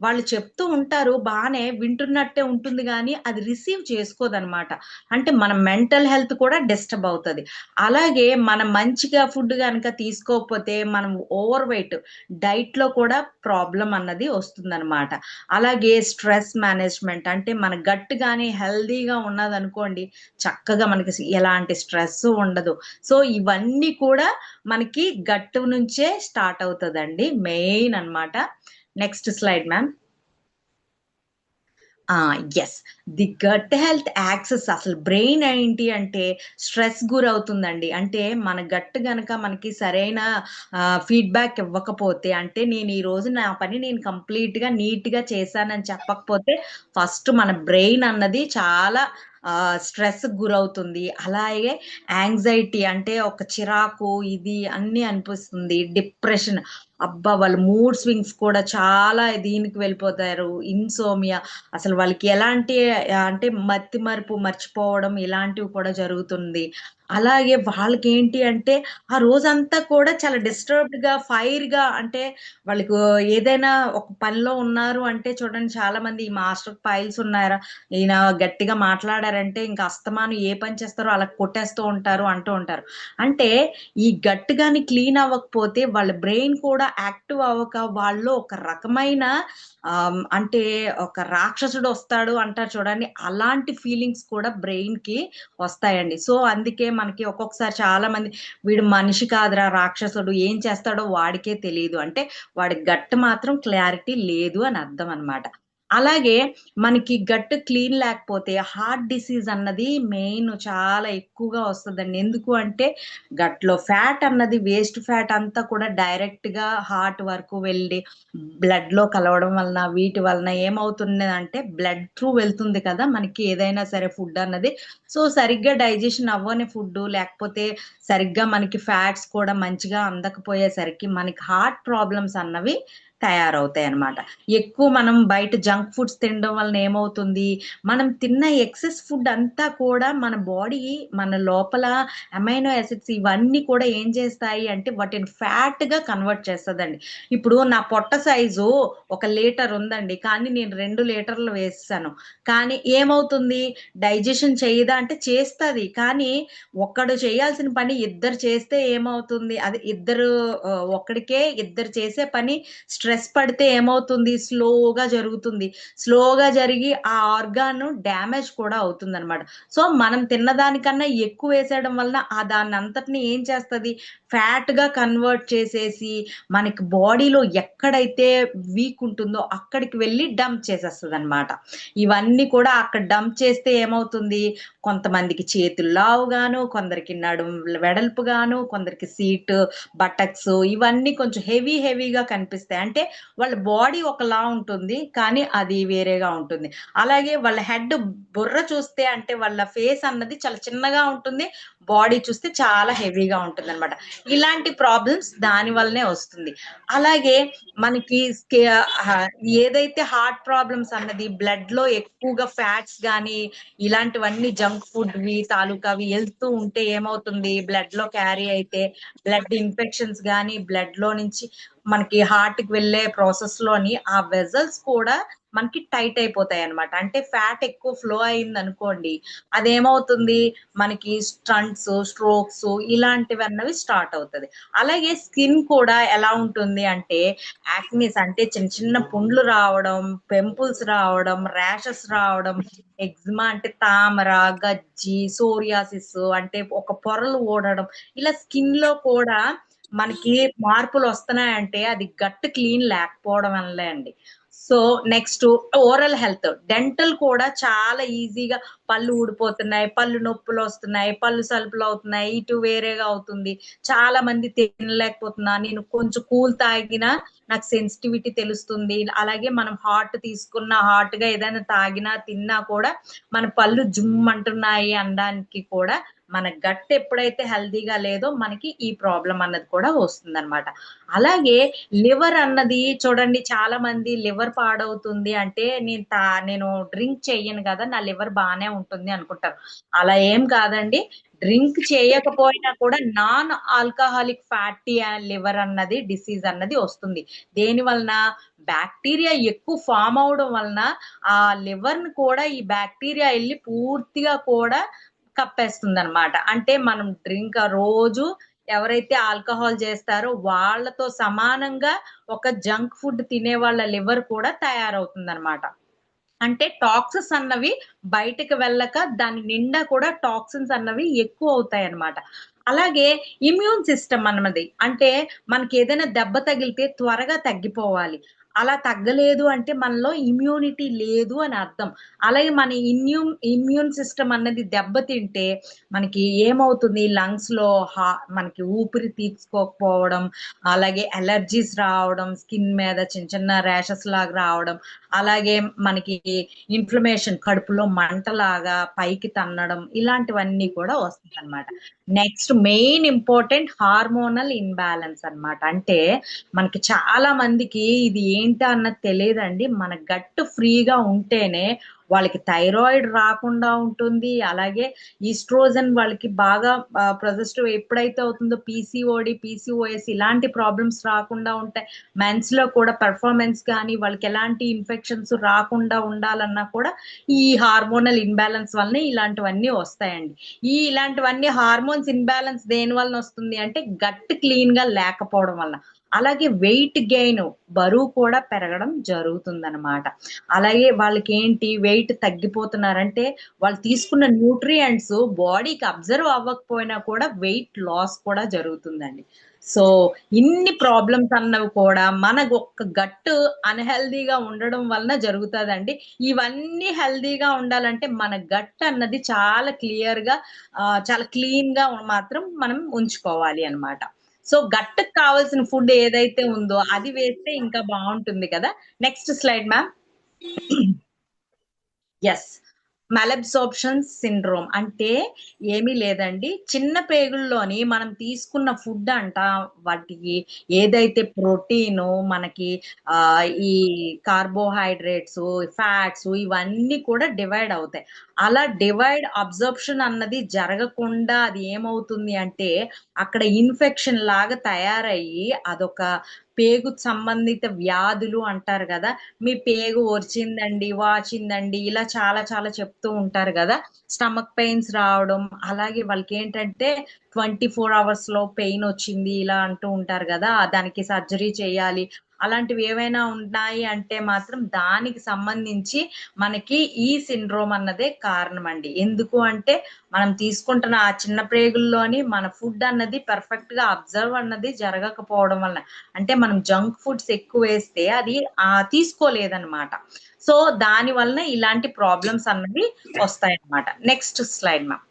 వాళ్ళు చెప్తూ ఉంటారు, బానే వింటున్నట్టే ఉంటుంది గానీ అది రిసీవ్ చేసుకోదన్నమాట. అంటే మన మెంటల్ హెల్త్ కూడా డిస్టర్బ్ అవుతది. అలాగే మనం మంచిగా ఫుడ్ గనక తీసుకోకపోతే మనం ఓవర్ వెయిట్, డైట్ లో కూడా ప్రాబ్లం అన్నది వస్తుందన్నమాట. అలాగే స్ట్రెస్ మేనేజ్మెంట్ అంటే మన గట్ గాని హెల్దీగా ఉన్నదనుకోండి, చక్కగా మనకి ఎలాంటి స్ట్రెస్ ఉండదు. సో ఇవన్నీ కూడా మనకి గట్ నుంచే స్టార్ట్ అవుతదండి, మెయిన్ అన్నమాట. Next slide ma'am. Yes, the gut health axis, అసలు బ్రెయిన్ ఏంటి అంటే స్ట్రెస్ గురవుతుందండి. అంటే మన గట్ గనక మనకి సరైన ఫీడ్బ్యాక్ ఇవ్వకపోతే, అంటే నేను ఈ రోజు నా పని నేను కంప్లీట్ గా నీట్ గా చేశానని చెప్పకపోతే, ఫస్ట్ మన బ్రెయిన్ అన్నది చాలా స్ట్రెస్ గురవుతుంది. అలాగే యాంగ్జైటీ అంటే ఒక చిరాకు, ఇది అన్ని అనిపిస్తుంది. డిప్రెషన్, అబ్బా వాళ్ళ మూడ్ స్వింగ్స్ కూడా చాలా దీనికి వెళ్ళిపోతారు. ఇన్సోమియా, అసలు వాళ్ళకి ఎలాంటి అంటే మర్చిపోవడం ఇలాంటివి కూడా జరుగుతుంది. అలాగే వాళ్ళకేంటి అంటే ఆ రోజంతా కూడా చాలా డిస్టర్బ్డ్ గా, ఫైర్ గా, అంటే వాళ్ళకు ఏదైనా ఒక పనిలో ఉన్నారు అంటే చూడండి, చాలా మంది ఈ మాస్టర్ ఫైల్స్ ఉన్నారా, ఈయన గట్టిగా మాట్లాడారంటే ఇంకా అస్తమానం ఏ పని చేస్తారో అలా కొట్టేస్తూ ఉంటారు అంటూ ఉంటారు. అంటే ఈ గట్ గాని క్లీన్ అవ్వకపోతే వాళ్ళ బ్రెయిన్ కూడా యాక్టివ్ అవ్వక, వాళ్ళు ఒక రకమైన అంటే ఒక రాక్షసుడు వస్తాడు అంటారు చూడండి, అలాంటి ఫీలింగ్స్ కూడా బ్రెయిన్ కి వస్తాయండి. సో అందుకే మనకి ఒక్కొక్కసారి చాలా మంది, వీడు మనిషి కాదురా, రాక్షసుడు, ఏం చేస్తాడో వాడికే తెలియదు అంటే వాడి గట్ మాత్రం క్లారిటీ లేదు అని అర్థం అన్నమాట. అలాగే మనకి గట్ క్లీన్ లేకపోతే హార్ట్ డిసీజ్ అన్నది మెయిన్ చాలా ఎక్కువగా వస్తుందండి. ఎందుకు అంటే గట్ లో ఫ్యాట్ అన్నది, వేస్ట్ ఫ్యాట్ అంతా కూడా డైరెక్ట్ గా హార్ట్ వరకు వెళ్ళి బ్లడ్ లో కలవడం వలన, వీటి వలన ఏమవుతుంది అంటే బ్లడ్ త్రూ వెళ్తుంది కదా మనకి ఏదైనా సరే ఫుడ్ అన్నది. సో సరిగ్గా డైజెషన్ అవ్వని ఫుడ్, లేకపోతే సరిగ్గా మనకి ఫ్యాట్స్ కూడా మంచిగా అందకపోయేసరికి మనకి హార్ట్ ప్రాబ్లమ్స్ అన్నవి తయారవుతాయి అన్నమాట. ఎక్కువ మనం బయట జంక్ ఫుడ్స్ తినడం వలన ఏమవుతుంది, మనం తిన్న ఎక్సెస్ ఫుడ్ అంతా కూడా మన బాడీ, మన లోపల అమైనో యాసిడ్స్ ఇవన్నీ కూడా ఏం చేస్తాయి అంటే వాటిని ఫ్యాట్ గా కన్వర్ట్ చేస్తదండి. ఇప్పుడు నా పొట్ట సైజు 1 లీటర్ ఉందండి, కానీ నేను 2 లీటర్లు వేస్తాను. కానీ ఏమవుతుంది, డైజెషన్ చేయదా అంటే చేస్తది. కానీ ఒక్కడు చేయాల్సిన పని ఇద్దరు చేస్తే ఏమవుతుంది, అది ఇద్దరు ఒక్కడికే ఇద్దరు చేసే పని స్ట్రెస్ పడితే ఏమవుతుంది, స్లోగా జరుగుతుంది. స్లోగా జరిగి ఆ ఆర్గాన్ డ్యామేజ్ కూడా అవుతుందన్నమాట. సో మనం తిన్నదానికన్నా ఎక్కువ వేసేయడం వలన దాన్ని అంతటిని ఏం చేస్తది, ఫ్యాట్ గా కన్వర్ట్ చేసేసి మనకి బాడీలో ఎక్కడైతే వీక్ ఉంటుందో అక్కడికి వెళ్ళి డంప్ చేసేస్తుంది అనమాట. ఇవన్నీ కూడా అక్కడ డంప్ చేస్తే ఏమవుతుంది, కొంతమందికి చేతులు లావుగాను, కొందరికి నడుం వెడల్పుగాను, కొందరికి సీట్ బటక్స్ ఇవన్నీ కొంచెం హెవీగా కనిపిస్తాయి. అంటే వాళ్ళ బాడీ ఒకలా ఉంటుంది, కానీ అది వేరేగా ఉంటుంది. అలాగే వాళ్ళ హెడ్, బుర్ర చూస్తే అంటే వాళ్ళ ఫేస్ అన్నది చాలా చిన్నగా ఉంటుంది, బాడీ చూస్తే చాలా హెవీగా ఉంటుంది అనమాట. ఇలాంటి ప్రాబ్లమ్స్ దాని వల్లనే వస్తుంది. అలాగే మనకి ఏదైతే హార్ట్ ప్రాబ్లమ్స్ అన్నది బ్లడ్ లో ఎక్కువగా ఫ్యాట్స్ గానీ ఇలాంటివన్నీ జంక్ ఫుడ్ వి తాలూకావి వెళ్తూ ఉంటే ఏమవుతుంది, బ్లడ్ లో క్యారీ అయితే బ్లడ్ ఇన్ఫెక్షన్స్ గానీ బ్లడ్ లో నుంచి మనకి హార్ట్ కి వెళ్ళే ప్రాసెస్ లోని ఆ వెజల్స్ కూడా మనకి టైట్ అయిపోతాయి అన్నమాట. అంటే ఫ్యాట్ ఎక్కువ ఫ్లో అయింది అనుకోండి, అదేమవుతుంది, మనకి స్టంట్స్, స్ట్రోక్స్ ఇలాంటివన్నవి స్టార్ట్ అవుతది. అలాగే స్కిన్ కూడా ఎలా ఉంటుంది అంటే యాక్నిస్, అంటే చిన్న చిన్న పుండ్లు రావడం, పింపుల్స్ రావడం, ర్యాషెస్ రావడం, ఎగ్జిమా అంటే తామర, గజ్జి, సోరియాసిస్ అంటే ఒక పొరలు ఊడడం, ఇలా స్కిన్ లో కూడా మనకి మార్పులు వస్తున్నాయంటే అది గట్ క్లీన్ లేకపోవడం వల్లే అండి. So next oral health, dental కూడా చాలా ఈజీగా పళ్ళు ఊడిపోతున్నాయి, పళ్ళు నొప్పులు వస్తున్నాయి, పళ్ళు సలుపులు అవుతున్నాయి, ఇటు వేరేగా అవుతుంది. చాలా మంది తినలేకపోతున్నా, నేను కొంచెం కూల్ తాగినా నాకు సెన్సిటివిటీ తెలుస్తుంది. అలాగే మనం హాట్ తీసుకున్న, హాట్ గా ఏదైనా తాగినా తిన్నా కూడా మన పళ్ళు జుమ్ అంటున్నాయి అనడానికి కూడా మన గట్ ఎప్పుడైతే హెల్దీగా లేదో మనకి ఈ ప్రాబ్లం అన్నది కూడా వస్తుందన్నమాట. అలాగే లివర్ అన్నది చూడండి, చాలా మంది లివర్ పాడవుతుంది అంటే నేను డ్రింక్ చెయ్యను కదా, నా లివర్ బాగానే ఉంటుంది అనుకుంటారు. అలా ఏం కాదండి. డ్రింక్ చేయకపోయినా కూడా నాన్ ఆల్కహాలిక్ ఫ్యాటీ లివర్ అన్నది డిసీజ్ అన్నది వస్తుంది. దేని వలన? బ్యాక్టీరియా ఎక్కువ ఫామ్ అవడం వలన ఆ లివర్ ని కూడా ఈ బ్యాక్టీరియా వెళ్ళి పూర్తిగా కూడా కప్పేస్తుంది అనమాట. అంటే మనం రోజు ఎవరైతే ఆల్కహాల్ చేస్తారో వాళ్ళతో సమానంగా ఒక జంక్ ఫుడ్ తినే వాళ్ళ లివర్ కూడా తయారవుతుంది అనమాట. అంటే టాక్సిన్స్ అన్నవి బయటకు వెళ్ళక దాని నిండా కూడా టాక్సిన్స్ అన్నవి ఎక్కువ అవుతాయి అన్నమాట. అలాగే ఇమ్యూన్ సిస్టమ్ అన్నది, అంటే మనకి ఏదైనా దెబ్బ తగిలితే త్వరగా తగ్గిపోవాలి. అలా తగ్గలేదు అంటే మనలో ఇమ్యూనిటీ లేదు అని అర్థం. అలాగే మన ఇమ్యూన్ సిస్టమ్ అన్నది దెబ్బతింటే మనకి ఏమవుతుంది, లంగ్స్ లో మనకి ఊపిరి తీసుకోకపోవడం, అలాగే అలర్జీస్ రావడం, స్కిన్ మీద చిన్న చిన్న ర్యాషెస్ లాగా రావడం, అలాగే మనకి ఇన్ఫ్లమేషన్, కడుపులో మంటలాగా పైకి తన్నడం, ఇలాంటివన్నీ కూడా వస్తాయి అన్నమాట. Next main important hormonal imbalance అన్నమాట. అంటే మనకి చాలా మందికి ఇది ఏంటి అన్నది తెలియదండి. మన గట్ ఫ్రీగా ఉంటేనే వాళ్ళకి థైరాయిడ్ రాకుండా ఉంటుంది. అలాగే ఈస్ట్రోజన్ వాళ్ళకి బాగా ప్రొజెస్టివ్ ఎప్పుడైతే అవుతుందో పీసీఓఎస్ ఇలాంటి ప్రాబ్లమ్స్ రాకుండా ఉంటాయి. మెన్స్ లో కూడా పెర్ఫార్మెన్స్ కానీ వాళ్ళకి ఎలాంటి ఇన్ఫెక్షన్స్ రాకుండా ఉండాలన్నా కూడా ఈ హార్మోనల్ ఇన్బ్యాలెన్స్ వల్లనే ఇలాంటివన్నీ వస్తాయండి. ఇలాంటివన్నీ హార్మోన్స్ ఇన్బ్యాలెన్స్ దేని వలన వస్తుంది అంటే గట్ క్లీన్ గా లేకపోవడం వల్ల. అలాగే వెయిట్ గెయిన్, బరువు కూడా పెరగడం జరుగుతుందన్నమాట. అలాగే వాళ్ళకి ఏంటి, వెయిట్ తగ్గిపోతున్నారంటే వాళ్ళు తీసుకున్న న్యూట్రియంట్స్ బాడీకి అబ్జర్వ్ అవ్వకపోయినా కూడా వెయిట్ లాస్ కూడా జరుగుతుందండి. సో ఇన్ని ప్రాబ్లమ్స్ అన్నవి కూడా మన ఒక్క గట్ అన్హెల్దీగా ఉండడం వలన జరుగుతుందండి. ఇవన్నీ హెల్దీగా ఉండాలంటే మన గట్ అన్నది చాలా క్లియర్ గా చాలా క్లీన్ గా మాత్రం మనం ఉంచుకోవాలి అన్నమాట. సో గట్టుకు కావాల్సిన ఫుడ్ ఏదైతే ఉందో అది వేస్తే ఇంకా బాగుంటుంది కదా. Next slide ma'am. Yes, malabsorption syndrome అంటే ఏమీ లేదండి, చిన్న పేగుల్లోని మనం తీసుకున్న ఫుడ్ అంట వాటికి ఏదైతే ప్రోటీన్, మనకి ఈ కార్బోహైడ్రేట్స్, ఫ్యాట్స్ ఇవన్నీ కూడా డివైడ్ అవుతాయి. అలా అబ్జర్ప్షన్ అన్నది జరగకుండా అది ఏమవుతుంది అంటే అక్కడ ఇన్ఫెక్షన్ లాగా తయారయ్యి అదొక పేగు సంబంధిత వ్యాధులు అంటారు కదా. మీ పేగు ఒరిచిందండి, వాచిందండి, ఇలా చాలా చాలా చెప్తూ ఉంటారు కదా. స్టమక్ పెయిన్స్ రావడం, అలాగే వాళ్ళకి ఏంటంటే 24 hours లో పెయిన్ వచ్చింది ఇలా అంటూ ఉంటారు కదా, దానికి సర్జరీ చేయాలి. అలాంటివి ఏవైనా ఉన్నాయి అంటే మాత్రం దానికి సంబంధించి మనకి ఈ సిండ్రోమ్ అన్నదే కారణం అండి. ఎందుకు అంటే మనం తీసుకుంటున్న ఆ చిన్న ప్రేగుల్లోని మన ఫుడ్ అన్నది పర్ఫెక్ట్ గా అబ్జర్వ్ అన్నది జరగకపోవడం వల్ల, అంటే మనం జంక్ ఫుడ్స్ ఎక్కువ వేస్తే అది తీసుకోలేదన్నమాట. సో దాని వలన ఇలాంటి ప్రాబ్లమ్స్ అన్నవి వస్తాయన్నమాట. Next slide ma'am.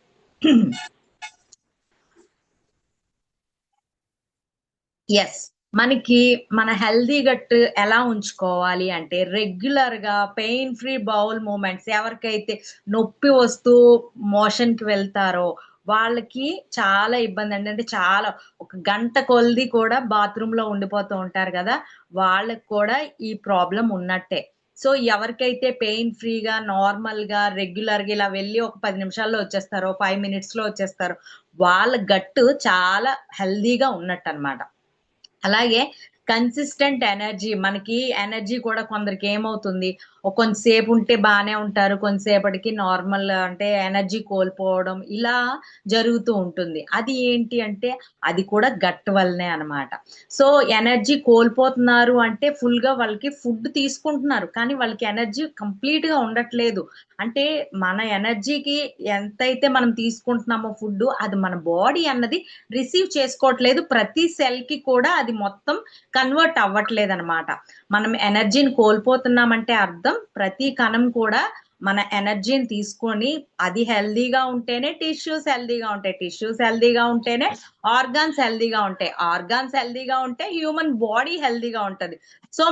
ఎస్, మనకి మన హెల్దీ గట్ ఎలా ఉంచుకోవాలి అంటే రెగ్యులర్ గా పెయిన్ ఫ్రీ బౌల్ మూమెంట్స్, ఎవరికైతే నొప్పి వస్తూ మోషన్ కి వెళ్తారో వాళ్ళకి చాలా ఇబ్బంది అండి. అంటే చాలా ఒక గంట కొలది కూడా బాత్రూమ్ లో ఉండిపోతూ ఉంటారు కదా, వాళ్ళకి కూడా ఈ ప్రాబ్లం ఉన్నట్టే. సో ఎవరికైతే పెయిన్ ఫ్రీగా నార్మల్ గా రెగ్యులర్ గా ఇలా వెళ్ళి ఒక 10 నిమిషాల్లో వచ్చేస్తారో, 5 minutes లో వచ్చేస్తారో, వాళ్ళ గట్టు చాలా హెల్దీగా ఉన్నట్టు అన్నమాట. అలాగే కన్సిస్టెంట్ ఎనర్జీ, మనకి ఎనర్జీ కూడా కొందరికి ఏమవుతుంది, కొంతసేపు ఉంటే బాగానే ఉంటారు, కొంతసేపటికి నార్మల్ అంటే ఎనర్జీ కోల్పోవడం ఇలా జరుగుతూ ఉంటుంది. అది ఏంటి అంటే అది కూడా గట్ వల్లనే అన్నమాట. సో ఎనర్జీ కోల్పోతున్నారు అంటే ఫుల్ గా వాళ్ళకి ఫుడ్ తీసుకుంటున్నారు, కానీ వాళ్ళకి ఎనర్జీ కంప్లీట్ గా ఉండట్లేదు. అంటే మన ఎనర్జీకి ఎంతైతే మనం తీసుకుంటున్నామో ఫుడ్, అది మన బాడీ అన్నది రిసీవ్ చేసుకోవట్లేదు. ప్రతి సెల్ కి కూడా అది మొత్తం కన్వర్ట్ అవ్వట్లేదు అనమాట. మనం ఎనర్జీని కోల్పోతున్నామంటే అర్థం ప్రతి కణం కూడా మన ఎనర్జీని తీసుకొని అది హెల్దీగా ఉంటేనే టిష్యూస్ హెల్దీగా ఉంటాయి, టిష్యూస్ హెల్దీగా ఉంటేనే ఆర్గాన్స్ హెల్దీగా ఉంటాయి, ఆర్గాన్స్ హెల్దీగా ఉంటే హ్యూమన్ బాడీ హెల్దీగా ఉంటది. సో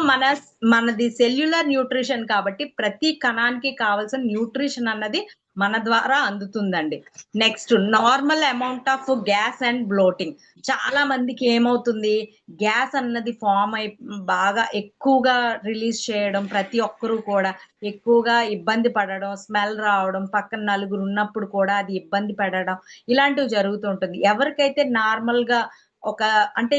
మనది సెల్యులర్ న్యూట్రిషన్ కాబట్టి ప్రతి కణానికి కావాల్సిన న్యూట్రిషన్ అన్నది మన ద్వారా అందుతుందండి. Next normal amount of gas and bloating. చాలా మందికి ఏమవుతుంది, గ్యాస్ అన్నది ఫామ్ అయి బాగా ఎక్కువగా రిలీజ్ చేయడం, ప్రతి ఒక్కరూ కూడా ఎక్కువగా ఇబ్బంది పడడం, స్మెల్ రావడం, పక్కన నలుగురు ఉన్నప్పుడు కూడా అది ఇబ్బంది పడడం, ఇలాంటివి జరుగుతూ ఉంటుంది. ఎవరికైతే నార్మల్ గా ఒక అంటే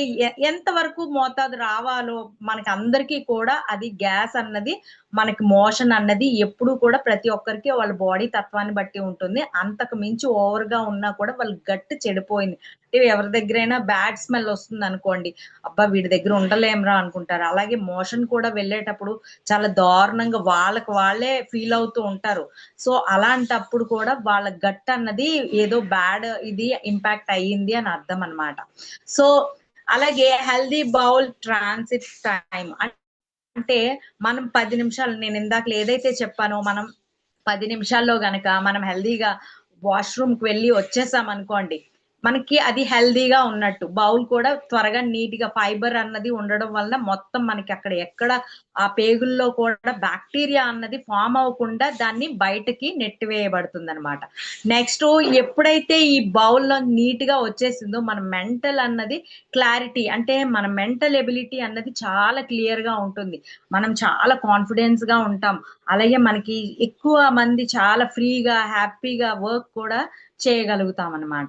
ఎంత వరకు మోతాదు రావాలో మనకి అందరికీ కూడా అది గ్యాస్ అన్నది మనకి మోషన్ అన్నది ఎప్పుడు కూడా ప్రతి ఒక్కరికి వాళ్ళ బాడీ తత్వాన్ని బట్టి ఉంటుంది. అంతకు మించి ఓవర్ గా ఉన్నా కూడా వాళ్ళ గట్ చెడిపోయింది అంటే ఎవరి దగ్గరైనా బ్యాడ్ స్మెల్ వస్తుంది అనుకోండి, అబ్బా వీడి దగ్గర ఉండలేంరా అనుకుంటారు. అలాగే మోషన్ కూడా వెళ్ళేటప్పుడు చాలా దారుణంగా వాళ్ళకి వాళ్ళే ఫీల్ అవుతూ ఉంటారు. సో అలాంటప్పుడు కూడా వాళ్ళ గట్ అన్నది ఏదో బ్యాడ్ ఇది ఇంపాక్ట్ అయ్యింది అని అర్థం అన్నమాట. సో అలాగే హెల్దీ బౌల్ ట్రాన్సిట్ టైం అంటే మనం 10 నిమిషాలు, నేను ఇందాక ఏదైతే చెప్పానో మనం 10 నిమిషాల్లో గనక మనం హెల్దీగా వాష్రూమ్ కి వెళ్ళి వచ్చేసాం అనుకోండి, మనకి అది హెల్దీగా ఉన్నట్టు. బౌల్ కూడా త్వరగా నీట్ గా ఫైబర్ అన్నది ఉండడం వల్ల మొత్తం మనకి అక్కడ ఎక్కడ ఆ పేగుల్లో కూడా బ్యాక్టీరియా అన్నది ఫామ్ అవ్వకుండా దాన్ని బయటకి నెట్టివేయబడుతుంది అనమాట. నెక్స్ట్ ఎప్పుడైతే ఈ బౌల్లో నీట్ గా వచ్చేసిందో మన మెంటల్ అన్నది క్లారిటీ, అంటే మన మెంటల్ ఎబిలిటీ అన్నది చాలా క్లియర్ గా ఉంటుంది. మనం చాలా కాన్ఫిడెన్స్ గా ఉంటాం. అలాగే మనకి ఎక్కువ మంది చాలా ఫ్రీగా హ్యాపీగా వర్క్ కూడా చేయగలుగుతాం అనమాట.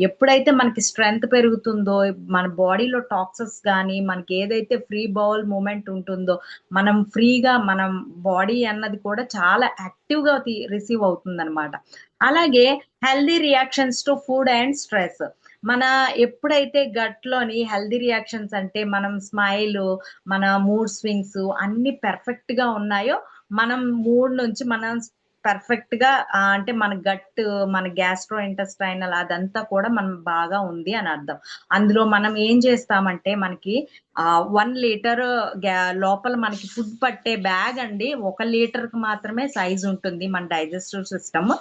ఎప్పుడైతే మనకి స్ట్రెంగ్త్ పెరుగుతుందో, మన బాడీలో టాక్సెస్ కానీ మనకి ఏదైతే ఫ్రీ బౌల్ మూమెంట్ ఉంటుందో, మనం ఫ్రీగా మనం బాడీ అన్నది కూడా చాలా యాక్టివ్ గా రిసీవ్ అవుతుంది అనమాట. అలాగే healthy reactions to food and stress. మన ఎప్పుడైతే గట్ లోని హెల్దీ రియాక్షన్స్ అంటే మనం స్మైల్, మన మూడ్ స్వింగ్స్ అన్ని పర్ఫెక్ట్ గా ఉన్నాయో, మనం మూడ్ నుంచి మనం పర్ఫెక్ట్ గా అంటే మన గట్, మన గ్యాస్ట్రో ఇంటెస్టైనల్ అదంతా కూడా మనం బాగా ఉంది అని అర్థం. అందులో మనం ఏం చేస్తామంటే మనకి 1 లీటర్ లోపల మనకి ఫుడ్ పట్టే బ్యాగ్ అండి 1 లీటర్ కి మాత్రమే సైజ్ ఉంటుంది మన డైజెస్టివ్ సిస్టమ్.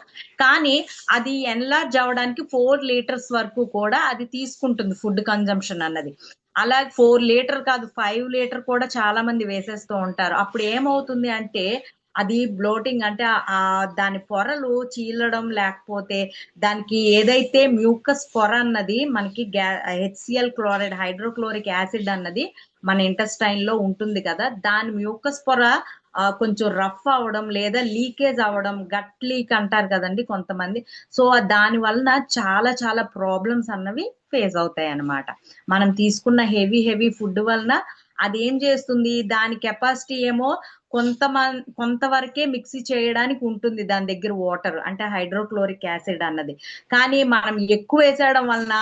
కానీ అది ఎన్లార్జ్ అవ్వడానికి 4 లీటర్స్ వరకు కూడా అది తీసుకుంటుంది ఫుడ్ కన్జంప్షన్ అన్నది. అలా 4 లీటర్ కాదు 5 లీటర్ కూడా చాలా మంది వేసేస్తూ ఉంటారు. అప్పుడు ఏమవుతుంది అంటే అది బ్లోటింగ్ అంటే దాని పొరలు చీలడం, లేకపోతే దానికి ఏదైతే మ్యూకస్ పొర అన్నది మనకి HCl క్లోరైడ్ హైడ్రోక్లోరిక్ యాసిడ్ అన్నది మన ఇంటెస్టైన్ లో ఉంటుంది కదా, దాని మ్యూకస్ పొర కొంచెం రఫ్ అవ్వడం లేదా లీకేజ్ అవ్వడం, గట్ లీక్ అంటారు కదండి కొంతమంది. సో దాని వలన చాలా చాలా ప్రాబ్లమ్స్ అన్నవి ఫేస్ అవుతాయి అన్నమాట. మనం తీసుకున్న హెవీ ఫుడ్ వలన అది ఏం చేస్తుంది, దాని కెపాసిటీ ఏమో కొంతవరకే మిక్సీ చేయడానికి ఉంటుంది దాని దగ్గర వాటర్ అంటే హైడ్రోక్లోరిక్ యాసిడ్ అన్నది. కానీ మనం ఎక్కువ వేసేయడం వలన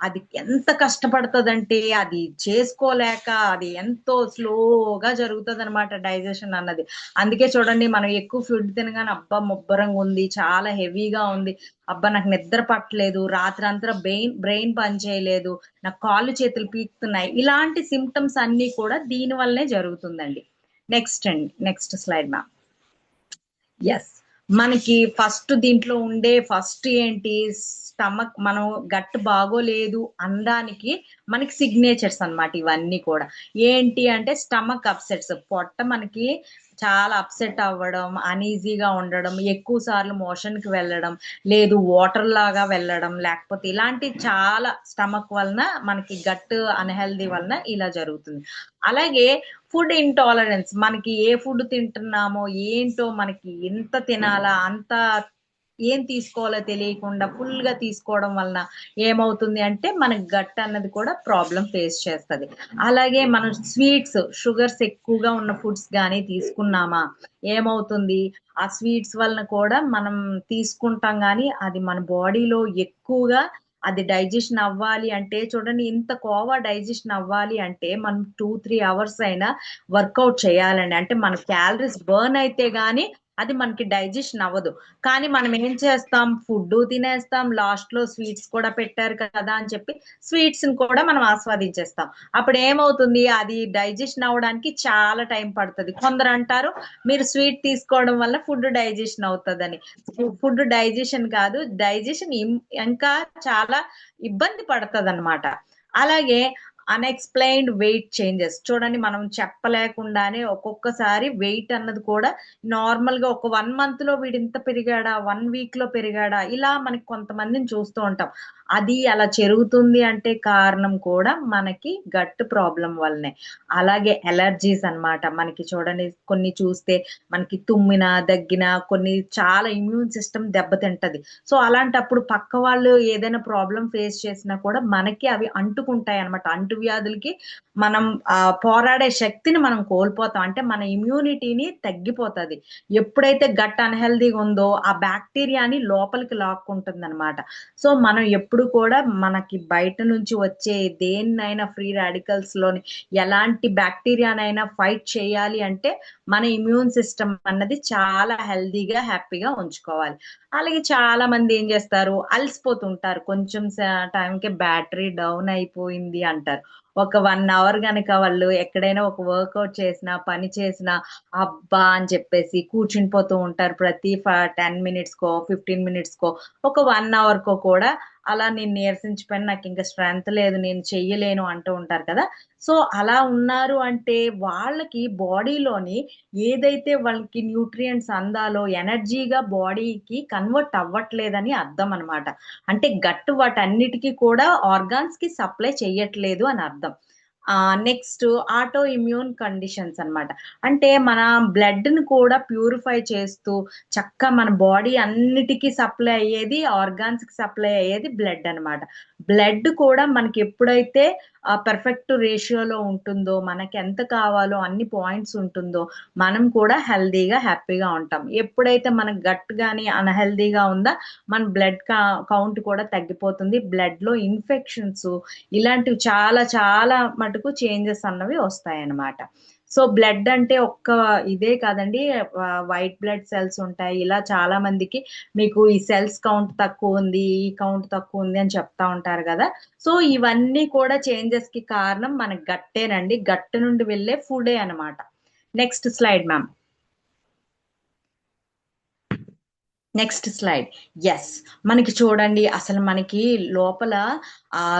అది ఎంత కష్టపడుతుందంటే అది చేసుకోలేక అది ఎంతో స్లోగా జరుగుతుంది అనమాట డైజెషన్ అన్నది. అందుకే చూడండి మనం ఎక్కువ ఫుడ్ తినగానే అబ్బా ముబ్బరంగా ఉంది, చాలా హెవీగా ఉంది, అబ్బా నాకు నిద్ర పట్టలేదు, రాత్రి అంతా బ్రెయిన్ పని చేయలేదు, నాకు కాళ్ళు చేతులు పీకుతున్నాయి, ఇలాంటి సిమ్టమ్స్ అన్ని కూడా దీని వల్లనే జరుగుతుందండి. Next slide ma'am. ఎస్, మనకి దీంట్లో ఉండే ఫస్ట్ ఏంటి, స్టమక్, మనం గట్ బాగోలేదు అనడానికి మనకి సిగ్నేచర్స్ అన్నమాట ఇవన్నీ కూడా. ఏంటి అంటే స్టమక్ అప్సెట్స్, పొట్ట మనకి చాలా అప్సెట్ అవ్వడం, అనీజీగా ఉండడం, ఎక్కువ సార్లు మోషన్ కి వెళ్ళడం, లేదు వాటర్ లాగా వెళ్ళడం, లేకపోతే ఇలాంటి చాలా స్టమక్ వలన మనకి గట్ అన్హెల్దీ వలన ఇలా జరుగుతుంది. అలాగే ఫుడ్ ఇంటాలరెన్స్, మనకి ఏ ఫుడ్ తింటున్నామో ఏంటో, మనకి ఎంత తినాలా అంత ఏం తీసుకోవాలో తెలియకుండా ఫుల్ గా తీసుకోవడం వలన ఏమవుతుంది అంటే మన గట్ అన్నది కూడా ప్రాబ్లం ఫేస్ చేస్తుంది. అలాగే మనం స్వీట్స్, షుగర్స్ ఎక్కువగా ఉన్న ఫుడ్స్ కానీ తీసుకున్నామా ఏమవుతుంది, ఆ స్వీట్స్ వలన కూడా మనం తీసుకుంటాం కానీ అది మన బాడీలో ఎక్కువగా అది డైజెషన్ అవ్వాలి అంటే చూడండి, ఇంత కోవా డైజెషన్ అవ్వాలి అంటే మనం 2-3 అవర్స్ అయినా వర్కౌట్ చేయాలండి. అంటే మన క్యాలరీస్ బర్న్ అయితే గానీ అది మనకి డైజెషన్ అవ్వదు. కానీ మనం ఏం చేస్తాం, ఫుడ్ తినేస్తాం, లాస్ట్ లో స్వీట్స్ కూడా పెట్టారు కదా అని చెప్పి స్వీట్స్ ని కూడా మనం ఆస్వాదించేస్తాం. అప్పుడు ఏమవుతుంది, అది డైజెషన్ అవ్వడానికి చాలా టైం పడుతుంది. కొందరు అంటారు మీరు స్వీట్ తీసుకోవడం వల్ల ఫుడ్ డైజెషన్ అవుతుందని. ఫుడ్ డైజెషన్ కాదు, డైజెషన్ ఇంకా చాలా ఇబ్బంది పడుతుంది అనమాట. అలాగే అన్ఎక్స్ప్లెయిన్డ్ వెయిట్ చేంజెస్ చూడండి, మనం చెప్పలేకుండానే ఒక్కొక్కసారి వెయిట్ అన్నది కూడా నార్మల్ గా ఒక 1 మంత్ లో వీడు ఇంత పెరిగాడా, 1 వీక్ లో పెరిగాడా, ఇలా మనకి కొంతమందిని చూస్తూ ఉంటాం. అది అలా జరుగుతుంది అంటే కారణం కూడా మనకి గట్ ప్రాబ్లం వల్లనే. అలాగే ఎలర్జీస్ అన్నమాట. మనకి చూడండి కొన్ని చూస్తే మనకి తుమ్మిన, దగ్గిన కొన్ని చాలా ఇమ్యూన్ సిస్టమ్ దెబ్బతింటది. సో అలాంటప్పుడు పక్క వాళ్ళు ఏదైనా ప్రాబ్లం ఫేస్ చేసినా కూడా మనకి అవి అంటుకుంటాయి అన్నమాట. అంటువ్యాధులకి మనం పోరాడే శక్తిని మనం కోల్పోతాం. అంటే మన ఇమ్యూనిటీని తగ్గిపోతది. ఎప్పుడైతే గట్ అన్‌హెల్తీగా ఉందో ఆ బ్యాక్టీరియాని లోపలికి లాక్కుంటుంది అనమాట. సో మనం ఎప్పుడు కూడా మనకి బయట నుంచి వచ్చే దేన్నైనా ఫ్రీ రాడికల్స్ లోని ఎలాంటి బ్యాక్టీరియానైనా ఫైట్ చేయాలి అంటే మన ఇమ్యూన్ సిస్టమ్ అన్నది చాలా హెల్తీగా, హ్యాపీగా ఉంచుకోవాలి. అలాగే చాలా మంది ఏం చేస్తారు, అలసిపోతుంటారు. కొంచెం టైంకే బ్యాటరీ డౌన్ అయిపోయింది అంటారు. ఒక 1 అవర్ గనక వాళ్ళు ఎక్కడైనా ఒక వర్కౌట్ చేసినా, పని చేసినా అబ్బా అని చెప్పేసి కూర్చుని పోతూ ఉంటారు. ప్రతి 10 మినిట్స్‌కో, 15 మినిట్స్‌కో, ఒక 1 అవర్‌కో కూడా అలా నేను నీరసించిపోయాను, నాకింక స్ట్రెంత్ లేదు, నేను చెయ్యలేను అంటూ ఉంటారు కదా! సో, అలా ఉన్నారు అంటే వాళ్ళకి బాడీలోని ఏదైతే వాళ్ళకి న్యూట్రియంట్స్ అందాలో ఎనర్జీగా బాడీకి కన్వర్ట్ అవ్వట్లేదని అర్థం అనమాట. అంటే గట్ వాటన్నిటికి కూడా ఆర్గాన్స్ కి సప్లై చెయ్యట్లేదు అని అర్థం. నెక్స్ట్ ఆటో ఇమ్యూన్ కండిషన్స్ అన్నమాట. అంటే మన బ్లడ్‌ని కూడా ప్యూరిఫై చేస్తూ మన బాడీ అన్నిటికి సప్లై అయ్యేది, ఆర్గాన్స్‌కి సప్లై అయ్యేది బ్లడ్ అన్నమాట. బ్లడ్ కూడా మనకి ఎప్పుడైతే పర్ఫెక్ట్ రేషియోలో ఉంటుందో, మనకి ఎంత కావాలో అన్ని పాయింట్స్ ఉంటుందో, మనం కూడా హెల్తీగా, హ్యాపీగా ఉంటాం. ఎప్పుడైతే మన గట్ గాని అన్‌హెల్తీగా ఉందా, మన బ్లడ్ కౌంట్ కూడా తగ్గిపోతుంది. బ్లడ్‌లో ఇన్ఫెక్షన్స్ ఇలాంటివి చాలా చాలా మటుకు చేంజెస్ అన్నవి వస్తాయన్నమాట. సో బ్లడ్ అంటే ఒక్క ఇదే కాదండి, వైట్ బ్లడ్ సెల్స్ ఉంటాయి. ఇలా చాలా మందికి మీకు ఈ సెల్స్ కౌంట్ తక్కువ ఉంది, ఈ కౌంట్ తక్కువ ఉంది అని చెప్తా ఉంటారు కదా! సో ఇవన్నీ కూడా చేంజెస్ కి కారణం మన గట్టేనండి. గట్ నుండి వెళ్ళే ఫుడే అన్నమాట. Next slide ma'am. Next slide. Yes. మనకి చూడండి అసలు మనకి లోపల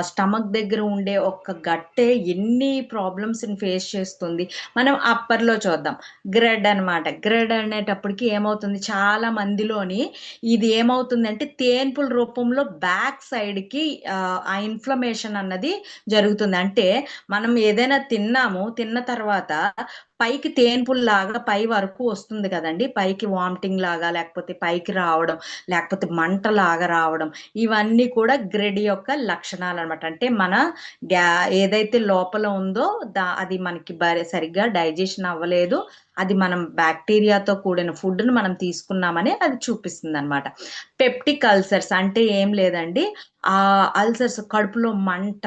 స్టమక్ దగ్గర ఉండే ఒక్క గట్టే ఎన్ని ప్రాబ్లమ్స్‌ని ఫేస్ చేస్తుంది. మనం అప్పర్‌లో చూద్దాం. గ్రెడ్ అన్నమాట. గ్రెడ్ అనేటప్పటికి ఏమవుతుంది, చాలా మందిలోని ఇది ఏమవుతుందంటే తేన్పుల రూపంలో బ్యాక్ సైడ్‌కి ఆ ఇన్‌ఫ్లమేషన్ అన్నది జరుగుతుంది. అంటే మనం ఏదైనా తిన్నాము, తిన్న తర్వాత పైకి తేన్పుల్లాగా పై వరకు వస్తుంది కదండీ! పైకి వామిటింగ్ లాగా, లేకపోతే పైకి రావడం, లేకపోతే మంటలాగా రావడం, ఇవన్నీ కూడా గ్రెడ్ యొక్క లక్షణాలనమాట. అంటే మన గ్యా ఏదైతే లోపల ఉందో అది మనకి సరిగ్గా డైజెషన్ అవ్వలేదు. అది మనం బ్యాక్టీరియాతో కూడిన ఫుడ్‌ని మనం తీసుకున్నామని అది చూపిస్తుందనమాట. పెప్టిక్ అల్సర్స్ అంటే ఏం లేదండి, అల్సర్స్ కడుపులో మంట,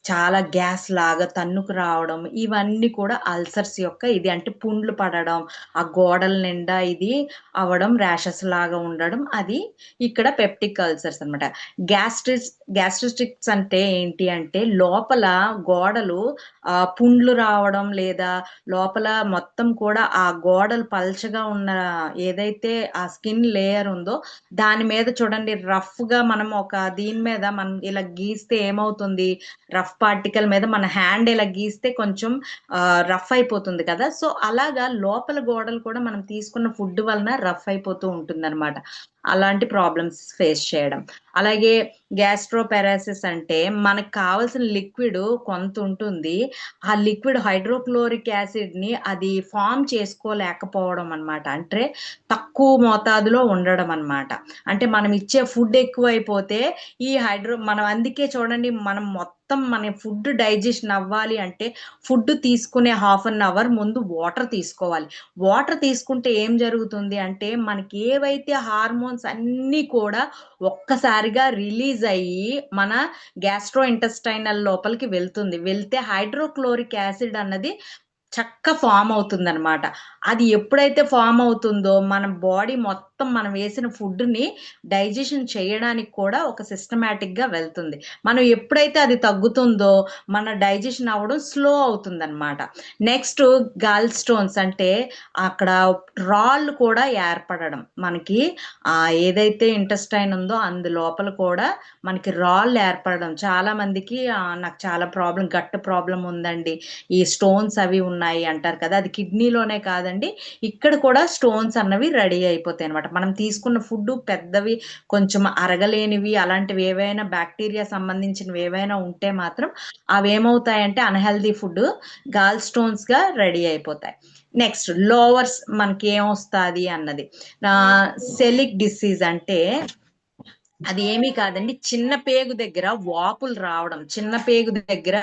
చాలా గ్యాస్ లాగా తన్నుకు రావడం, ఇవన్నీ కూడా అల్సర్స్ యొక్క ఇది. అంటే పుండ్లు పడడం, ఆ గోడల నిండా ఇది అవ్వడం, ర్యాషెస్ లాగా ఉండడం, అది ఇక్కడ పెప్టిక్ అల్సర్స్ అన్నమాట. గ్యాస్ట్రిటిక్స్ అంటే ఏంటి అంటే లోపల గోడలు పుండ్లు రావడం, లేదా లోపల మొత్తం కూడా ఆ గోడలు పల్చగా ఉన్న ఏదైతే ఆ స్కిన్ లేయర్ ఉందో దాని మీద చూడండి రఫ్‌గా మనం దీని మీద మనం ఇలా గీస్తే ఏమవుతుంది, రఫ్ పార్టికల్ మీద మన హ్యాండ్ ఇలా గీస్తే కొంచెం రఫ్ అయిపోతుంది కదా! సో అలాగా లోపల గోడలు కూడా మనం తీసుకున్న ఫుడ్ వలన రఫ్ అయిపోతూ ఉంటుందన్నమాట. అలాంటి ప్రాబ్లమ్స్ ఫేస్ చేయడం. అలాగే గ్యాస్ట్రోపారాసిస్ అంటే మనకు కావాల్సిన లిక్విడ్ కొంత ఉంటుంది. ఆ లిక్విడ్ హైడ్రోక్లోరిక్ యాసిడ్‌ని అది ఫార్మ్ చేసుకోలేకపోవడం అన్నమాట. అంటే తక్కువ మోతాదులో ఉండడం అన్నమాట. అంటే మనం ఇచ్చే ఫుడ్ ఎక్కువైపోతే మనం అందుకే చూడండి, మనం మొత్తం మన ఫుడ్ డైజెషన్ అవ్వాలి అంటే ఫుడ్ తీసుకునే హాఫ్ అన్ అవర్ ముందు వాటర్ తీసుకోవాలి. వాటర్ తీసుకుంటే ఏం జరుగుతుంది అంటే మనకి ఏవైతే హార్మోన్స్ అన్నీ కూడా ఒక్కసారిగా రిలీజ్ అయ్యి మన గ్యాస్ట్రో ఇంటెస్టైనల్ లోపలికి వెళ్తే హైడ్రోక్లోరిక్ యాసిడ్ అన్నది ఫామ్ అవుతుందన్నమాట. అది ఎప్పుడైతే ఫామ్ అవుతుందో మన బాడీ మొత్తం మనం వేసిన ఫుడ్‌ని డైజెషన్ చేయడానికి కూడా ఒక సిస్టమాటిక్‌గా వెళ్తుంది. మనం ఎప్పుడైతే అది తగ్గుతుందో మన డైజెషన్ అవ్వడం స్లో అవుతుందన్నమాట. నెక్స్ట్ గాల్ స్టోన్స్ అంటే అక్కడ రాళ్ళు కూడా ఏర్పడడం. మనకి ఏదైతే ఇంటెస్టైన్ ఉందో లోపల కూడా మనకి రాళ్ళు ఏర్పడడం. చాలా మందికి నాకు చాలా గట్ ప్రాబ్లమ్ ఉందండి, ఈ స్టోన్స్ అవి ఉన్నాయి అంటారు కదా. అది కిడ్నీలోనే కాదండి, ఇక్కడ కూడా స్టోన్స్ అన్నవి రెడీ అయిపోతాయి అనమాట. మనం తీసుకున్న ఫుడ్ పెద్దవి కొంచెం అరగలేనివి అలాంటివి ఏవైనా బ్యాక్టీరియా సంబంధించినవి ఏవైనా ఉంటే మాత్రం అవి ఏమవుతాయంటే అన్‌హెల్తీ ఫుడ్ గాల్ స్టోన్స్ గా రెడీ అయిపోతాయి. నెక్స్ట్ లోవర్స్ మనకి ఏమొస్తాది అన్నది. సెలిక్ డిసీజ్ అంటే అది ఏమీ కాదండి, చిన్న పేగు దగ్గర వాపులు రావడం. చిన్న పేగు దగ్గర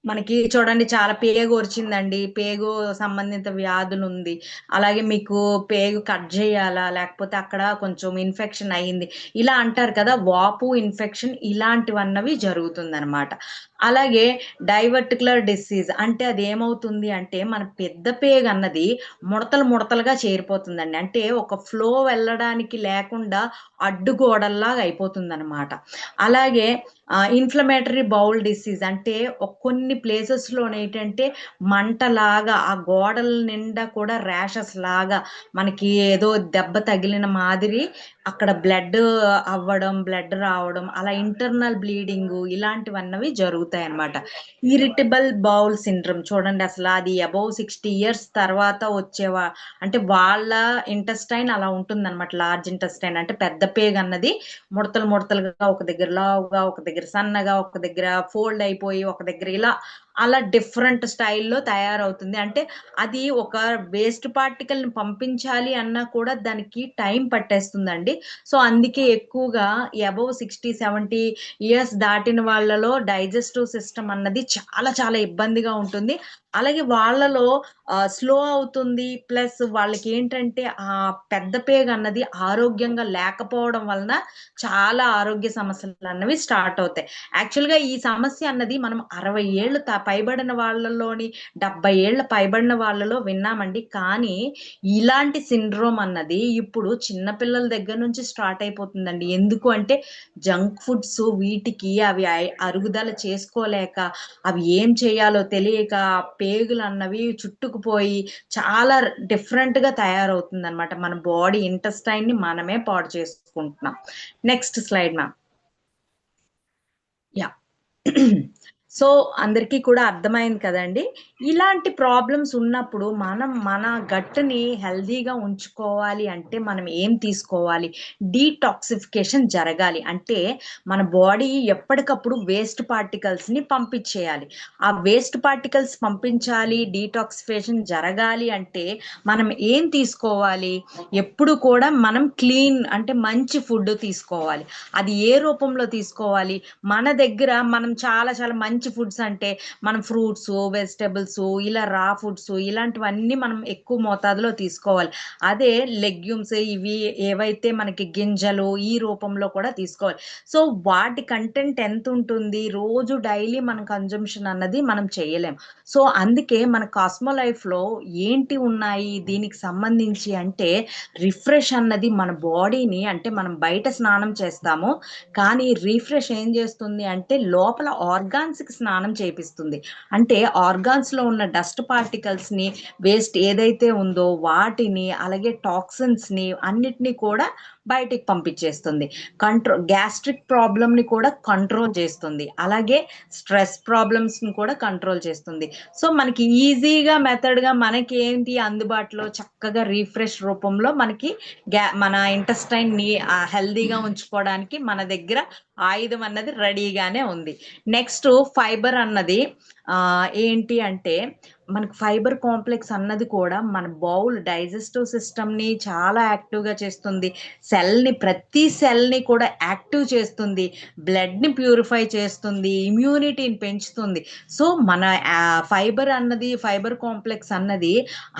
మనకి చూడండి, చాలా పేగు వచ్చిందండి, పేగు సంబంధిత వ్యాధులు ఉంది, అలాగే మీకు పేగు కట్ చేయాలా లేకపోతే అక్కడ కొంచెం ఇన్ఫెక్షన్ అయ్యింది ఇలా అంటారు కదా. వాపు ఇన్ఫెక్షన్ ఇలాంటివన్నవి జరుగుతుందన్నమాట. అలాగే డైవర్టికులర్ డిసీజ్ అంటే అది ఏమవుతుంది అంటే మన పెద్ద పేగు అన్నది ముడతలుగా చేరిపోతుందండి. అంటే ఒక ఫ్లో వెళ్ళడానికి లేకుండా అడ్డుగోడల్లాగా అయిపోతుందన్నమాట. అలాగే ఇన్ఫ్లమేటరీ బౌల్ డిసీజ్ అంటే కొన్ని ప్లేసెస్‌లోనే ఏంటంటే మంటలాగా ఆ గోడల నిండా కూడా ర్యాషెస్ లాగా మనకి ఏదో దెబ్బ తగిలిన మాదిరి అక్కడ బ్లడ్ అవ్వడం, బ్లడ్ రావడం, అలా ఇంటర్నల్ బ్లీడింగు ఇలాంటివన్నవి జరుగుతాయన్నమాట. ఇరిటబుల్ బౌల్ సిండ్రోమ్ చూడండి, అసలు అది అబోవ్ 60 ఇయర్స్ తర్వాత అంటే వాళ్ళ ఇంటెస్టైన్ అలా ఉంటుందన్నమాట. లార్జ్ ఇంటెస్టైన్ అంటే పెద్ద పేగు అన్నది ముడతలుగా ఒక దగ్గర లావుగా, ఒక దగ్గర సన్నగా, ఒక దగ్గర ఫోల్డ్ అయిపోయి, ఒక దగ్గర అలా డిఫరెంట్ స్టైల్‌లో తయారవుతుంది. అంటే అది ఒక వేస్ట్ పార్టికల్‌ని పంపించాలి అన్నా కూడా దానికి టైం పట్టేస్తుందండి. సో, అందుకే ఎక్కువగా అబోవ్ 60, 70 ఇయర్స్ దాటిన వాళ్ళలో డైజెస్టివ్ సిస్టమ్ అన్నది చాలా ఇబ్బందిగా ఉంటుంది. అలాగే వాళ్ళలో స్లో అవుతుంది. ప్లస్ వాళ్ళకేంటంటే పెద్ద పేగు అన్నది ఆరోగ్యంగా లేకపోవడం వలన చాలా ఆరోగ్య సమస్యలన్నవి స్టార్ట్ అవుతాయి. యాక్చువల్‌గా ఈ సమస్య అన్నది మనం 60 ఏళ్ళు పైబడిన వాళ్ళలోని, 70 ఏళ్ల పైబడిన వాళ్ళలో విన్నామండి. కానీ ఇలాంటి సిండ్రోమ్ అన్నది ఇప్పుడు చిన్న పిల్లల దగ్గర నుంచి స్టార్ట్ అయిపోతుందండి. ఎందుకు అంటే జంక్ ఫుడ్స్ వీటికి అవి అరుగుదల చేసుకోలేక, అవి ఏం చేయాలో తెలియక పేగులన్నవి చుట్టుకుపోయి చాలా డిఫరెంట్‌గా తయారవుతుందన్నమాట. మన బాడీ ఇంటెస్టైన్‌ని మనమే పాడు చేసుకుంటున్నాం. Next slide ma'am. Yeah! So, అందరికీ కూడా అర్థమైంది కదండీ. ఇలాంటి ప్రాబ్లమ్స్ ఉన్నప్పుడు మనం మన గట్‌ని హెల్తీగా ఉంచుకోవాలి అంటే మనం ఏం తీసుకోవాలి? డీటాక్సిఫికేషన్ జరగాలి. అంటే మన బాడీ ఎప్పటికప్పుడు వేస్ట్ పార్టికల్స్‌ని పంపించేయాలి. ఆ వేస్ట్ పార్టికల్స్ పంపించాలి, డీటాక్సిఫికేషన్ జరగాలి అంటే మనం ఏం తీసుకోవాలి? ఎప్పుడు కూడా మనం క్లీన్ అంటే మంచి ఫుడ్ తీసుకోవాలి. అది ఏ రూపంలో తీసుకోవాలి? మన దగ్గర మనం చాలా మంచి ఫుడ్స్ అంటే మనం ఫ్రూట్స్, వెజిటబుల్స్, ఇలా రా ఫుడ్స్ ఇలాంటివన్నీ మనం ఎక్కువ మోతాదులో తీసుకోవాలి. అదే లెగ్యూమ్స్ ఇవి ఏవైతే మనకి గింజలు ఈ రూపంలో కూడా తీసుకోవాలి. సో, వాటి కంటెంట్ ఎంత ఉంటుంది, రోజు డైలీ మన కన్జంప్షన్ అన్నది మనం చేయలేం. సో, అందుకే మన కాస్మో లైఫ్‌లో ఏంటి ఉన్నాయి దీనికి సంబంధించి అంటే రిఫ్రెష్ అన్నది మన బాడీని, అంటే మనం బయట స్నానం చేస్తాము, కానీ రిఫ్రెష్ ఏం చేస్తుంది అంటే లోపల ఆర్గాన్స్‌కి స్నానం చేపిస్తుంది. అంటే ఆర్గాన్స్‌లో ఉన్న డస్ట్ పార్టికల్స్‌ని, వేస్ట్ ఏదైతే ఉందో వాటిని, అలాగే టాక్సిన్స్‌ని అన్నిటిని కూడా బయటికి పంపించేస్తుంది. గ్యాస్ట్రిక్ ప్రాబ్లమ్ ని కూడా కంట్రోల్ చేస్తుంది. అలాగే స్ట్రెస్ ప్రాబ్లమ్స్ ని కూడా కంట్రోల్ చేస్తుంది. సో మనకి ఈజీగా మెథడ్ గా మనకి ఏంటి అందుబాటులో చక్కగా రీఫ్రెష్ రూపంలో మనకి మన ఇంటెస్టైన్ ని హెల్దీగా ఉంచుకోవడానికి మన దగ్గర ఆయుధం అన్నది రెడీగానే ఉంది. నెక్స్ట్ ఫైబర్ అన్నది ఏంటి అంటే మనకు ఫైబర్ కాంప్లెక్స్ అన్నది కూడా మన బౌల్ డైజెస్టివ్ సిస్టమ్ ని చాలా యాక్టివ్ గా చేస్తుంది. ప్రతి సెల్ ని కూడా యాక్టివ్ చేస్తుంది. బ్లడ్ ని ప్యూరిఫై చేస్తుంది. ఇమ్యూనిటీని పెంచుతుంది. సో మన ఫైబర్ కాంప్లెక్స్ అన్నది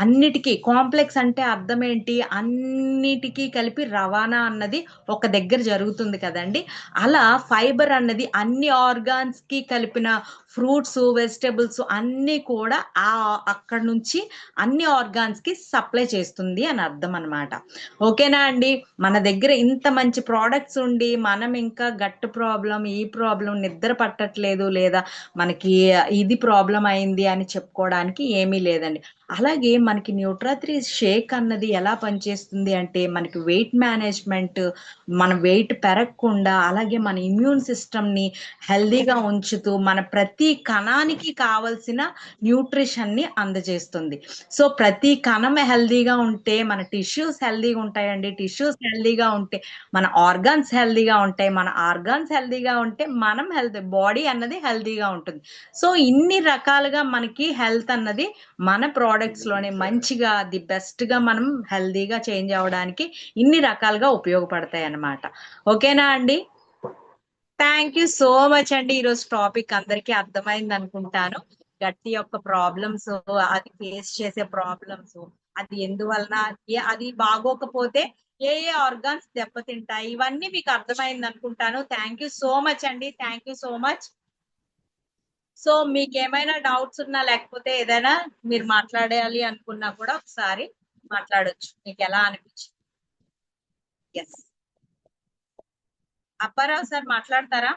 అన్నిటికీ, కాంప్లెక్స్ అంటే అర్థం ఏంటి, అన్నిటికీ కలిపి రవాణా అన్నది ఒక దగ్గర జరుగుతుంది కదండి. అలా ఫైబర్ అన్నది అన్ని ఆర్గాన్స్ కి కలిపిన ఫ్రూట్స్, వెజిటబుల్స్ అన్ని కూడా అక్కడ నుంచి అన్ని ఆర్గాన్స్ కి సప్లై చేస్తుంది అని అర్థం అన్నమాట. ఓకేనా అండి? మన దగ్గర ఇంత మంచి ప్రోడక్ట్స్ ఉండి మనం ఇంకా గట్ ప్రాబ్లం, ఈ ప్రాబ్లం, నిద్ర పట్టట్లేదు, లేదా మనకి ఇది ప్రాబ్లం అయింది అని చెప్పుకోవడానికి ఏమీ లేదండి. అలాగే మనకి న్యూట్రా3 షేక్ అన్నది ఎలా పనిచేస్తుంది అంటే మనకి వెయిట్ మేనేజ్మెంట్, మన వెయిట్ పెరగకుండా, అలాగే మన ఇమ్యూన్ సిస్టమ్ ని హెల్దీగా ఉంచుతూ మన ప్రతి కణానికి కావలసిన న్యూట్రిషన్ ని అందజేస్తుంది. సో ప్రతి కణం హెల్దీగా ఉంటే మన టిష్యూస్ హెల్దీగా ఉంటాయండి. టిష్యూస్ హెల్దీగా ఉంటే మన ఆర్గాన్స్ హెల్దీగా ఉంటాయి. మన ఆర్గాన్స్ హెల్దీగా ఉంటే మనం బాడీ అన్నది హెల్దీగా ఉంటుంది. సో ఇన్ని రకాలుగా మనకి హెల్త్ అన్నది మన ప్రోడక్ట్స్ లోనే మంచిగా ది బెస్ట్ గా మనం హెల్దీగా చేంజ్ అవ్వడానికి ఇన్ని రకాలుగా ఉపయోగపడతాయి అన్నమాట. ఓకేనా అండి? థ్యాంక్ యూ సో మచ్ అండి. ఈరోజు టాపిక్ అందరికీ అర్థమైంది అనుకుంటాను. గట్టి యొక్క ప్రాబ్లమ్స్, అది ఫేస్ చేసే ప్రాబ్లమ్స్, అది ఎందువలన, అది బాగోకపోతే ఏ ఏ ఆర్గాన్స్ దెబ్బతింటాయి, ఇవన్నీ మీకు అర్థమైంది అనుకుంటాను. థ్యాంక్ యూ సో మచ్ అండి. Thank you so much. So మీకు ఏమైనా డౌట్స్ ఉన్నా, లేకపోతే ఏదైనా మీరు మాట్లాడాలి అనుకున్నా కూడా ఒకసారి మాట్లాడొచ్చు. మీకు ఎలా అనిపించింది? ఎస్, అప్పారావు సార్ మాట్లాడతారా?